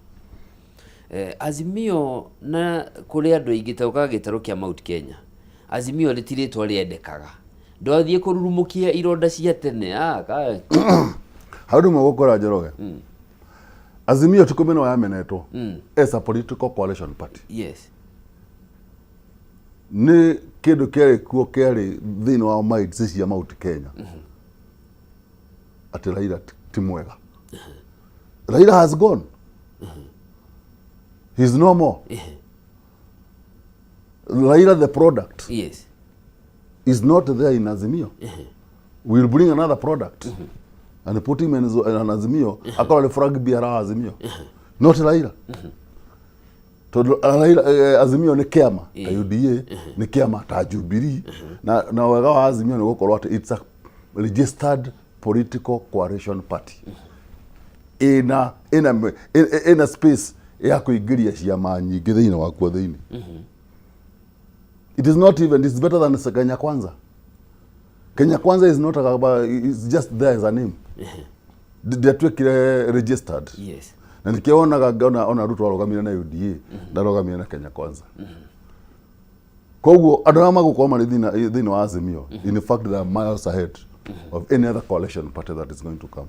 Azimio na kuri andu aingi tauka gitaro kia Mount Kenya Azimio ritiritwo riendekaga ndothie kururumukia ironda cia tene haudu magukora Njoroge Azimio tukumeno yamenetwo as a political coalition party. Yes. Ni kindu kiari kuo kiari thini wa minds cia Mount Kenya ati Raila ti mwega. Raila has gone. He's no more. Raila the product. Yes. Is not there in Azimio. We'll bring another product and put him in an Azimio. Akora le frag biara Azimio. Not Raila. Raila Azimio ni kiama ta UDA ni kiama ta Jubilee na wega wa Azimio ni gukorwo ati it's a registered political coalition party in a space ya kuingiria ciama nyingi thiini wa kuo thiini. It is not even, it's better than Kenya Kwanza. Kenya Kwanza is not it's just there as a name. They are registered. Yes. Na nikiona ona Ruto arogamire na UDA ndarogamire na Kenya Kwanza. Koguo andu arĩa magũkorwo marĩ thĩinĩ wa Azimio in fact they are miles ahead of any other coalition party that is going to come.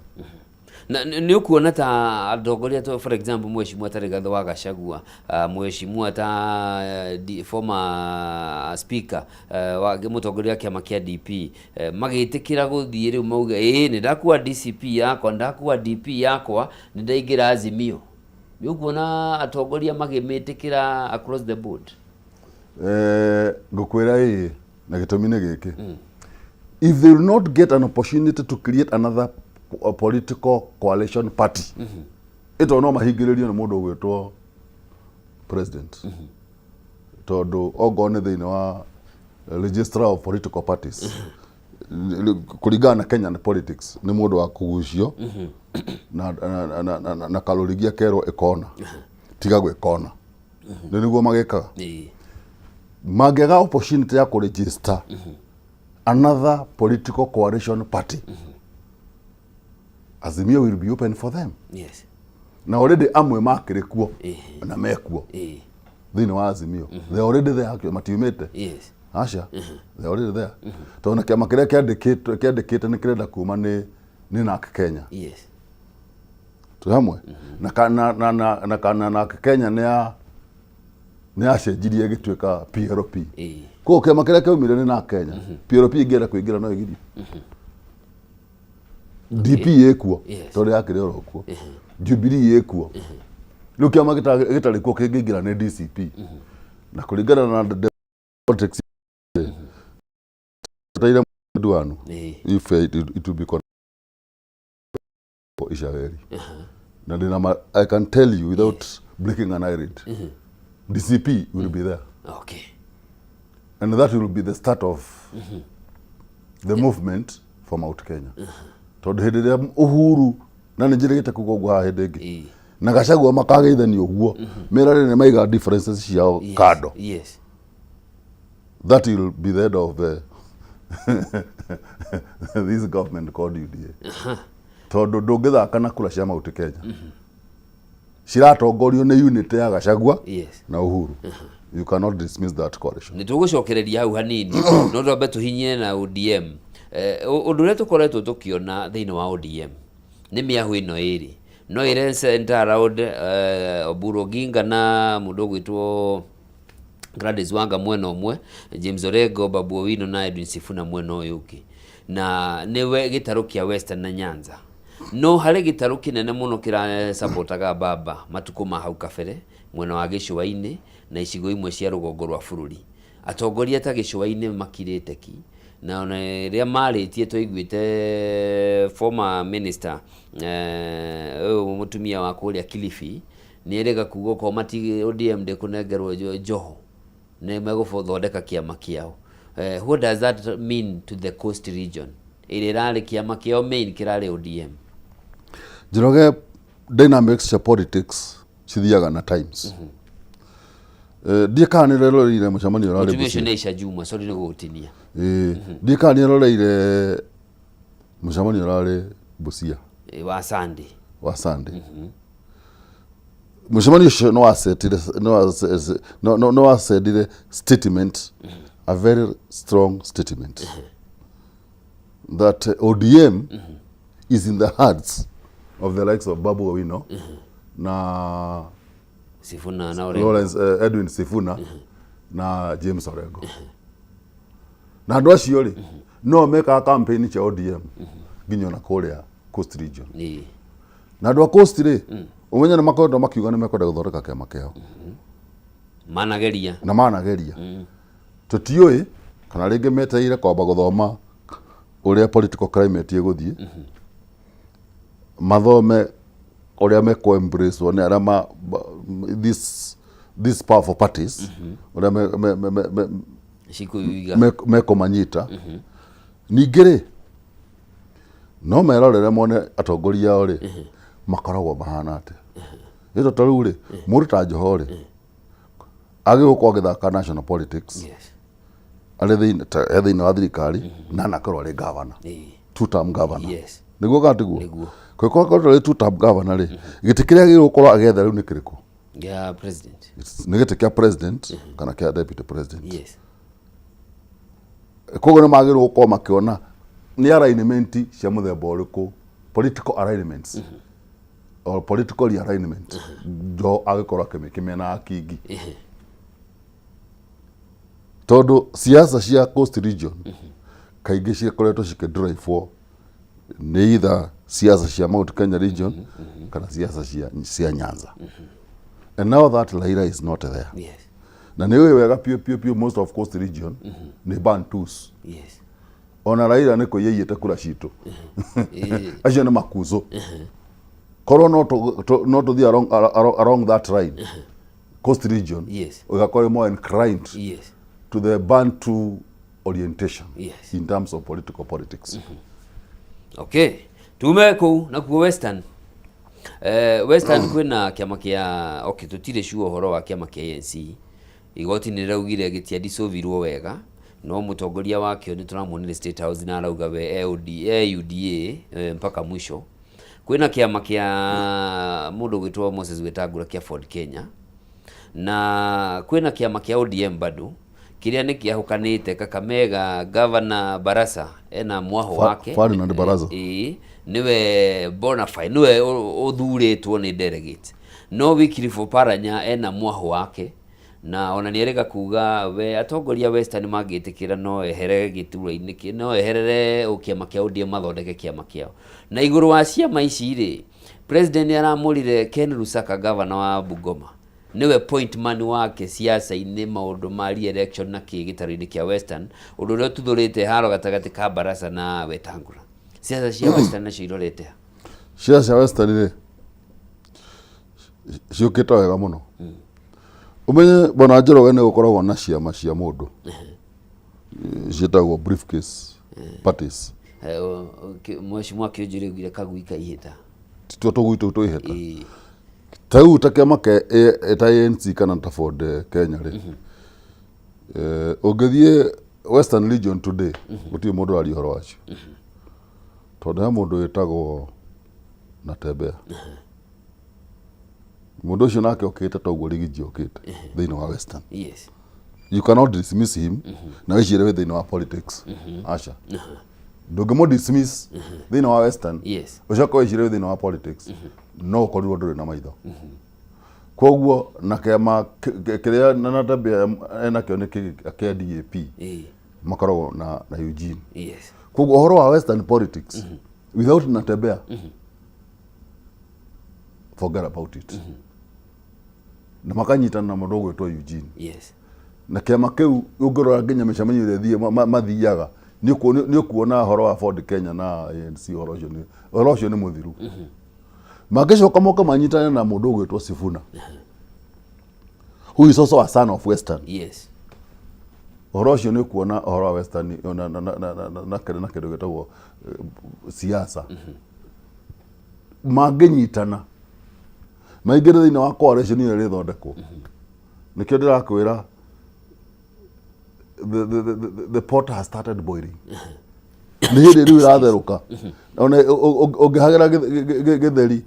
Na ni ukuona ta atongoria to for example Mheshimiwa Rigathi wa Gachagua, Mheshimiwa ta former speaker wa mutongoria kiama kia DP magitikira guthie riu mauga ni ndakuwa DCP yakwa ndakuwa DP yakwa ni ndaingira Azimio. Ni ukuona atongoria magimitikira across the board. Ngukwira na gitumi ni giki. If they will not get an opportunity to create another political coalition party, ito no mahingiririo ni mundu gwitwo president. Tondu ogone thiini wa registrar of political parties kuringana na Kenyan politics ni mundu wa kugucio na kalorigia kero ikona tiga gwikona niguo magikaga magega opportunity ya kuregister another political coalition party. Azimio will be open for them. Yes. Na already amwe makire kuo na mekuo thiini wa Azimio. They already there matiumite. Yes. Asha. They already there. Tona kiama kiria kiandikite ni kirenda kuma ni NARC Kenya. Yes. Tuhamwe na Kenya ni acenjirie gituika PLP. Ko kiama kiria kiumire ni NARC Kenya. PLP ingienda kuingira no igirie. DP yekuo tondu yakire oro kuo. Jubilee yekuo. Riu kiama gitari kuo kingira ni DCP. Na kuringana na politics taira duanu if it will be Ishaweri. Na I can tell you without breaking an eyelid, DCP will be there. Okay. And that will be the start of the movement for Mount Kenya. Tondu hindi ria Uhuru na njirigite kugogwa ha hindi ingi na Gachagua makageithania uguo mirare ne maiga differences ciao kado. Yes. That will be the end of this government called UDA. Tondu ndungithaka na kura cia Mount Kenya ciratongorio ni unity ya Gachagua na Uhuru. You cannot dismiss that coalition. Ni tugucokereria hau hanini no twambe tuhinyie na ODM. Undu uria tukoretwo tukiona thiini wa ODM ni miahu ino iri no ire center around Oburu Oginga na mundu gwitwo Gladys Wanga mwena umwe, James Orengo, Babu Owino na Edwin Sifuna mwena uyu uki, na niwe gitaru kia Western na Nyanza. No hari gitaru kinene muno kira supportaga baba matuko ma hau kabere mwena wa Gicua-ini na icigo imwe cia rugongo rwa bururi. Atongoria ta Gicua-ini makirite ki na ria maritie tuiguite former minister mutumia wa kuria Kilifi ni erega kugo ko mati ODM de kunengerwo Joho ne meguthondeka kiama kiao. What does that mean to the coast region? Irarĩ kiama kiao main kirarĩ ODM. Jiroge dynamics cia politics cithiaga na times. Ndieka ni roreire mucemanio rari Motivation Aisha Juma sorry ni gutinia. Ndieka ni roreire mucemanio rari Busia. Wa Sunday. Mucemanio ucio no asetire statement, a very strong statement that ODM is in the hearts of the likes of Babu Owino na Sifuna na Orengo. Lawrence Edwin Sifuna na James Orengo. Na andu acio ri no meka campaign cia ODM nginya na kuria Coast Region. Na andu a Coast ri umenya na makondo makiuga ni mekwenda guthondeka kiama kiao. Manageria. Tutioi kana ringi meteire kwamba guthoma uria political climate iguthie. Mathome uria meko embrace one arama this powerful parties uria meko manyita. Ningire no merorere mone atongoria ori makoragwo mahana ate. Ito tariu ri muri ta Joho ri agigukorwo agithaka national politics. Ari thiini wa thirikari na nakorwo ari governor. Two-term governor. Niguo gatiguo. Kwiko korwo ari two-term governor ri giti kiria gigukorwo agetha riu ni kiriku? Ya president. Ni giti kia president kana kia deputy president. Koguo ni magirwo gukorwo makiona ni alignment cia muthemba uriku political alignments or political realignment jo agikora kimena akingi todo siasa cia Coast Region kaingĩ cikoretwo cikĩdrive nĩ either siasa cia Mount Kenya region kana siasa cia Nyanza. And now that Raila is not there. Yes. Na nĩ wega pio most of Coast Region nĩ Bantus. Yes. Ona Raila nĩ kũiyĩte kura citũ. Acio nĩ makuzo. Korwo not to the along that line. Coast Region. Yes. Ugakorwo more inclined. Yes. To the Bantu orientation. Yes. In terms of politics. Okay. Tume kuu na kuo Western. Western kwina kiama kia tutire sure horo wa kiama kia ANC. Igoti ni raugire gitia disovirwo wega. No mutongoria wakio ni turamuonire State House na arauga we UDA mpaka mwisho. Kwina kiama kia mundu gwitwa Moses Wetangula kia Ford Kenya. Na kwina kiama kia ODM bado. Kiria ni kiahukanite Kakamega Governor Barasa ena mwaho wake. Ferdinand Barasa. Niwe Bonafide niwe uthuritwo ni delegate. No Wycliffe Oparanya ena mwaho wake na ona nierega kuga we atongoria Western magitikira no ehere gitura-ini ki no eherere ukiama kia ODM mathondeke kiama kiao. Na iguru wa ciama ici ri president aramurire Ken Lusaka governor wa Bungoma. Niwe point man wake siasa-ini maundu mari election na kigitaro-ini kia Western undu rio tuthurite haro gatagati ka Barasa na Wetangula. Siasa cia Western na cirorete. Siasa cia Western ri ciukite wega muno. Umenye bona Njoroge ni gukoragwo na ciama cia mundu. Cietagwo briefcase parties. Mheshimiwa Kĩonjũrĩ Kagwika ihĩta. Tito tugwito tuheta. Tau takiama ke eta ANC kana ta Ford Kenya ri. Ugithie Western Region today gutie mundu ari horo wacio. Tondu he mundu wetagwo Natembeya. Mundu ucio nake okite toguo rigiji okite thiini wa Western. Yes. You cannot dismiss him na wicire we thiini wa politics. Asha. Ndungimo dismiss thiini wa Western. Yes. Ucoka wicire we thiini wa politics. No korirwo nduri na maitho. Koguo na kema kiria na Natembeya enakio ni kia DAP. Makoragwo na Eugene. Yes. Koguo horo wa Western politics without Natembeya forget about it. Na makanyitana na mundu gwitwo Eugene. Yes. Na kiama kiu ungirora nginya micamenyo ire thie mathiaga ni kuona horo wa Ford Kenya na ANC horo ucio ni muthiru. Magicoka moka manyitana na mundu gwitwo Sifuna. Who is also a son of Western. Yes. Horo ucio ni kuona horo wa Western na kindu gitagwo siasa. Maginyitana maingire thiini wa coalition ire rithondekwo. Nikio ndirakwira the pot has started boiling. Ni hindi riu iratheruka. Ona ungihagira githeri.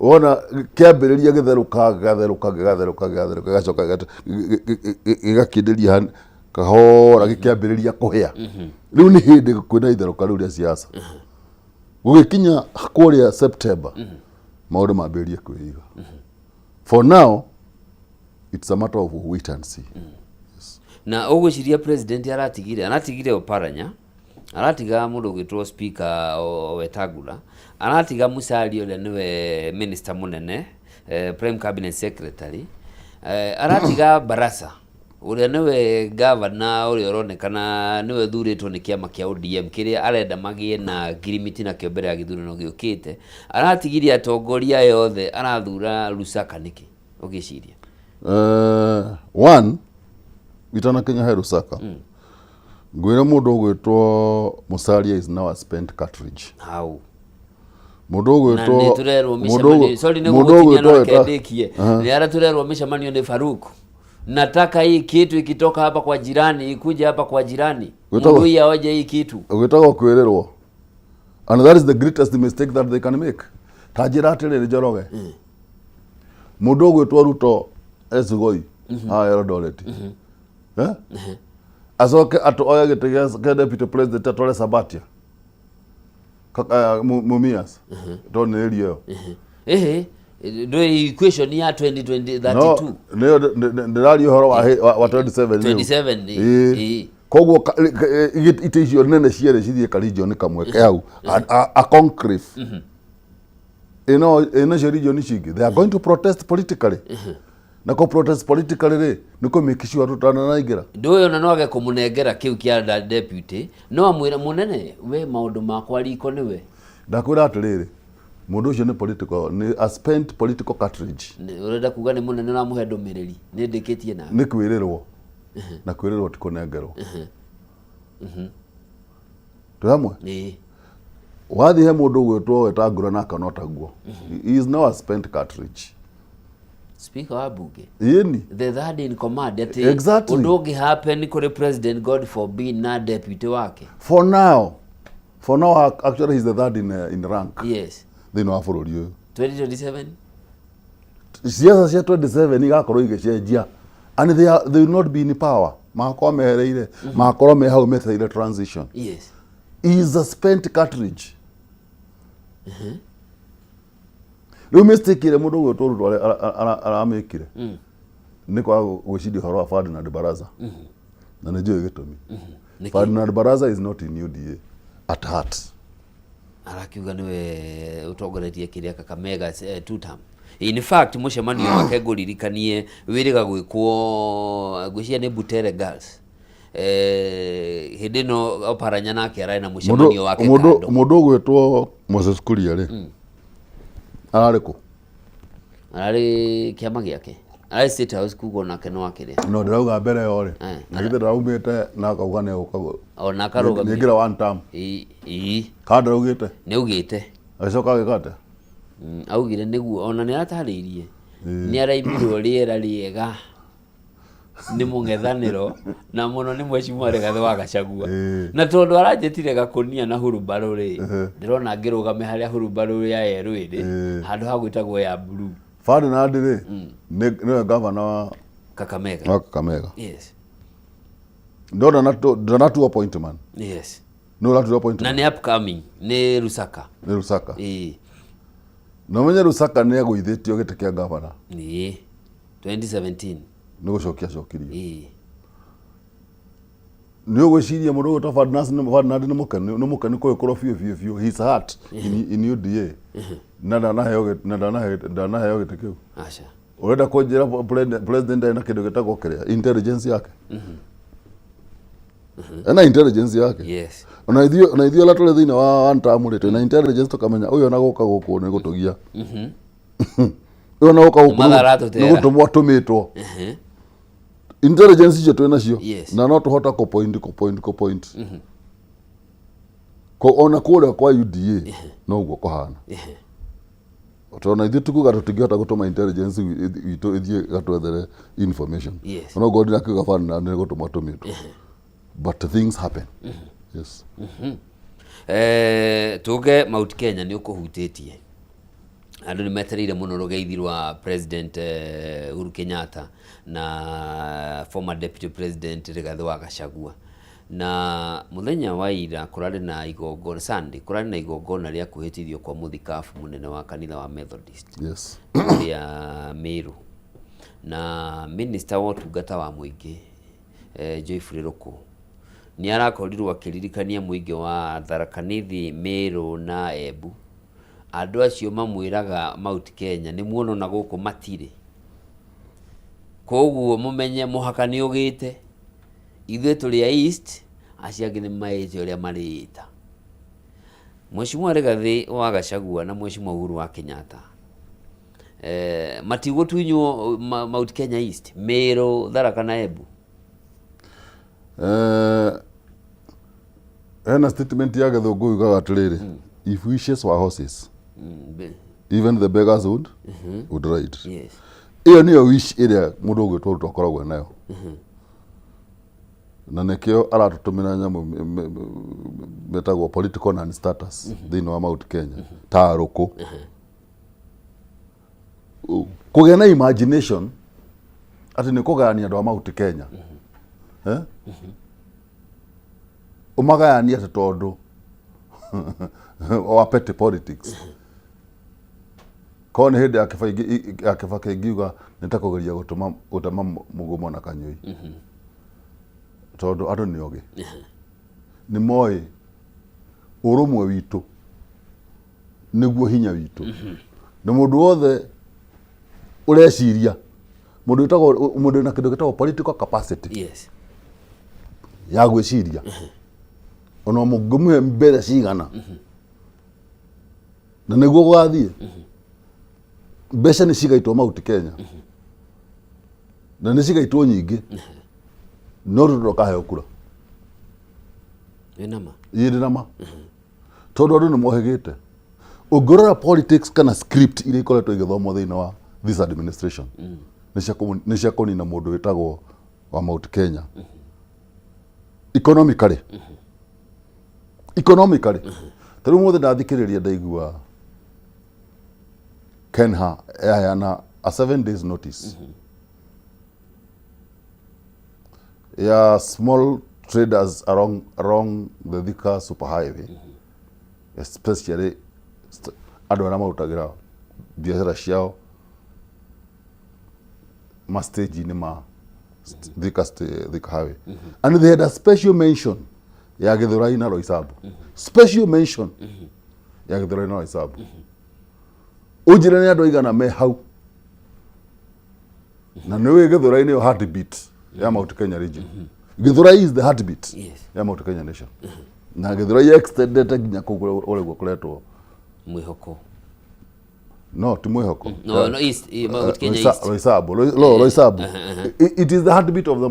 Ona kiambiriria githeruka gacoka gigakindiria kahora gikiambiriria kuhia. Riu ni hindi kwina itheruka riu ria siasa. Gugikinya kuria September maundu mambirie kwiga. For now it's a matter of wait and see. Yes. Na ugwiciria president aratigire Oparanya, aratiga mundu gwitwo speaker Wetangula, aratiga Musalia uria niwe minister munene, prime cabinet secretary, aratiga Barasa uria niwe governor uria uronekana niwe thuritwo ni kiama kia ODM kiria arenda magie na girimiti na kio mbere ya githurano giukite. Aratigiria atongoria yothe arathura Lusaka niki ugiciria. One itana Kenya he Lusaka. Ngwira mundu gwitwo Musalia is now a spent cartridge. How? Mundu gwitwo ni ara turerwo mishamanio ni Faruku. Nataka hii kitu ikitoka hapa kwa jirani ikuje hapa kwa jirani. Mundu yaoje hii kitu. Ugitagwo kwirirwo. And that is the greatest mistake that they can make. Tajira atire Njoroge. Mundu gwitwo Ruto Esugoi. Eldoret. Asoke atoya gite kia deputy president atware Sabatia. Mumias ndone area ndo equation ya 2032 no ndirari horo wa 27 koguo ite icio nene ciere cithie ka region kamwe ke hau a concrete ino cio region cingĩ they are going to protest politically na ko protest politically niko make sure tutana naingira ndoyo na noage kumunengera kiu kia deputy no amwira munene we maundu makwa riko niwe ndakwira atiriri mundu ucio ni political ni a spent political cartridge urenda kuga ni munene na muhe ndumiriri ni ndikitie na ni kwirirwo na kwirirwo tikunengerwo tuhamwe ni wathi he mundu gwitwo wetangura na kanota guo he is now a spent cartridge. Speaker wa bunge yeni the third in command ati exactly. Undu ungi happen kuri president God forbid na deputy wake for now actually he's the third in rank yes thino wa bururi uyu 2027 siasa cia 27 igakorwo igicenjia and they will not be in power makorwo mehereire makorwo me hau metereire transition yes he is a spent cartridge riu mistake ile mundu gwitwo ruto aramikire ni kwa gwiciria horo wa Ferdinand Baraza na nä njå gä tå Ferdinand Baraza is not in UDA at heart arakiuga niwe utongoretie kiria Kakamega 2 term in fact mucemanio wake nguririkanie wiriga gwikwo gwiciria ni Butere Girls hindi no oparanya nake arai na mucemanio wake kando mundu gwitwo Moses Kuria ri arari ku arari kiama giake arari State House kugo nake no akiria no ndirauga mbere yore ngithe ndiraumite na akauga ne ukago ona karuga ngira one term ka ndiraugite ni ugite acoka gikate augire niguo ona ni atariirie ni araimirwo riera riega ni mungethaniro na muno ni Mheshimiwa Rigathi wa Gachagua na tondu aranjetire gakunia na Hurumbarũ ri ndirona ngirugame haria Hurumbarũ ya yeru iri handu ha gwitagwo ya blue Ferdinand ri ni governor wa Kakamega yes ndona tu appointment yes no latu appointment na ni upcoming ni Rusaka no menye Rusaka ni agũithĩtio gĩtĩ kĩa governor ni 2017 nĩ gũcokia cokirio nĩ ũgwĩciria mũndũ ũgũtwo Ferdinand nĩ mũkeni kũgĩkorwo biũ his heart in UDA na ndanaheo gĩtĩ kĩu aca ũrenda kũnjĩra president ena kĩndũ gĩtagwo kĩrĩa intelligence yake ena intelligence yake yes ona ithuĩ ala tũrĩ thĩinĩ wa one term rĩ twĩna intelligence tũkamenya ũyũ ona gũka gũkũ nĩ gũtũgia ũyũ ona gũka gũkũ nĩ gũtũmwo atũmĩtwo intelligence icio twĩ nacio na no tũhota kũ point ona kũrĩa kwa UDA no ũguo kũhana tona ithuĩ tukuga tũtingĩhota gũtũma intelligence itũ ĩthiĩ gatwethere information ona ũguo ndina kiuga Ferdinand nĩ gũtũmwo atũmĩtwo but things happen yes tuge Mount Kenya ni ukuhutĩtie andu ni metereire muno rugeithi rwa president Uhuru Kenyatta na former deputy president Rigathi wa Gachagua na muthenya wa ira kurari na igongona Sunday kurari na igongona ria kuhitithio kwa muthikafu munene wa kanitha wa Methodist yes ya Meru na minister wa utungata wa muingi Joyfrey Ruku ni arakorirwo akiririkania muingi wa Tharaka Nithi Meru na Embu andu acio mamwiraga Mount Kenya ni muono na guku matire koguo mumenye muhaka ni ugite ithuĩ tũrĩ a east acio angĩ nĩ maĩte ũrĩa marĩĩta Mheshimiwa Rigathi wa Gachagua na Mheshimiwa Uhuru wa Kenyatta matigũtunywo Mount Kenya East Meru Tharaka na Embu ena statement ya Gĩthũngũ yugaga atĩrĩrĩ if wishes were horses even the beggars would ride yes iyo niyo wish ĩrĩa mũndũ ũgwĩtwo Ruto akoragwo nayo na nekio aratutumira nyamu metagwo political non status thĩinĩ wa Mount Kenya ta ruku kũgĩa na imagination atĩ nĩ kũgayania andũ a Mount Kenya umagayania atĩ tondũ wa petty politics kone hende akifaka ingiuga nitakugeria gutama mugumo na kanyui tondu andu ni oge ni moi urumwe witu niguo hinya witu na mundu wothe ureciria mundu na kindu gitagwo political capacity Yes. ya gwiciria ono mugumu mbere cigana na niguo gwathie mbeca ni cigaitwo Mount Kenya na ni cigaitwo nyingi no rutokahe kura Enama. Yirama. Tondu andu ni mohegete. Ungorora politics kana script ile ikoretwo igithomwo thiini wa this administration. Ni cia kunina mundu witagwo wa Mount Kenya. Economically. Tariu mothe ndathikiriria ndaigua Kenha yana a 7 days notice. Ya small traders along the Thika superhighway, especially andu aria marutagira biashara ciao ma stage ni ma Thika highway, and they had a special mention ya Githurai na Roysambu. Special mention ya Githurai na Roysambu. Ujire ni andu igana me hau na niwe Githurai ni heartbeat ya Mount Kenya region. Githurai is the heartbeat ya Mount Kenya nation. Na Githurai extended nginya kugura ole gukoretwo Mwihoko. No, ti Mwihoko. No, East, Mount Kenya East. Roysambu. It is the heartbeat of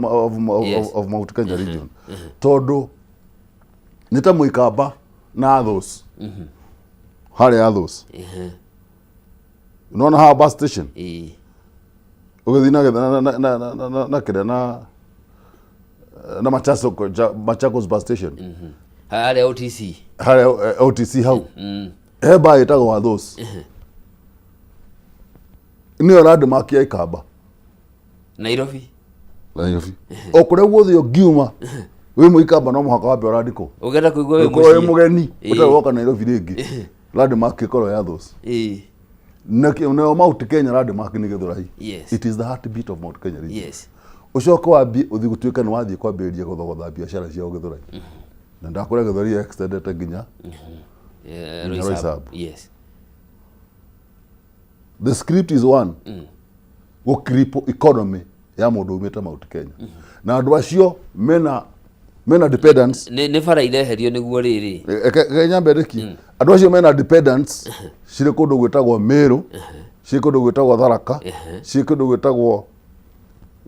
of Mount Kenya region. Tondu nita Muikamba na those. Hali others. Unaona ha bus station? Ugithina na kida na Machakos bus station. Hale OTC. OTC hau. Heba itago wa those. Ni oradu makia Ikamba. Nairobi. Okure guothe ongiuma. We Muikamba no muhaka wabe oradiko. Ugenda kuigwa we muci. Ko mugeni. Utawoka Nairobi ringi. Landmark ikoro ya those. No Mount Kenya landmark ni Githurai. Yes. It is the heartbeat of Mount Kenya region. Yes. Ucoka wabi uthi gutuika ni wathie kwambiriria guthogotha biashara cia Githurai. Na ndakora Githurai extended nginya Roysambu. Yes. The script is one. Gukripo economy ya mundu umite Mount Kenya. Na andu acio mena dependence. Ne fara ireherio niguo riri. Kenya mbereki. Andu acio mena dependence. Cire kundu gwitagwo Meru. Cire kundu gwitagwo Tharaka. Cire kundu gwitagwo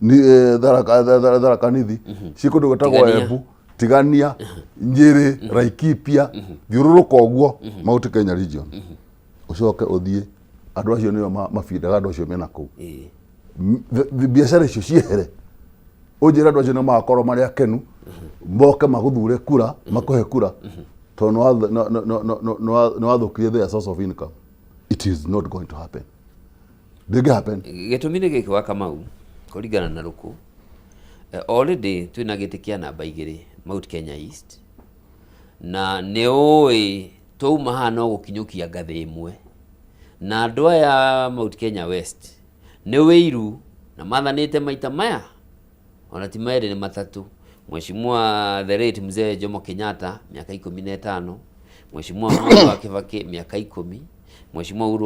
ni Tharaka Nithi. Cire kundu gwitagwo Embu, Tigania, Nyeri, Laikipia, thiururuka uguo Mount Kenya region. Ucoke uthie andu acio ni mabindaga andu acio mena ku. Biashara icio ciehere. Ujira andu acio ni makorwo mari akenu. Mboke maguthure kura, makohe kura. To no their source of income. It is not going to happen. Did it happen? Getumine giki wa Kamau kuringana na ruku. Already twina giti kia namba 2 Mount Kenya East. Na neoi touma hana gukinyukia ngathi imwe. Na andu aya Mount Kenya West ni wiru na mathanite maita maya. Ona ti maere ni matatu. Mheshimiwa the late mzee Jomo Kenyatta miaka 15, Mheshimiwa Mwai wa Kibaki miaka 10, Mheshimiwa Uhuru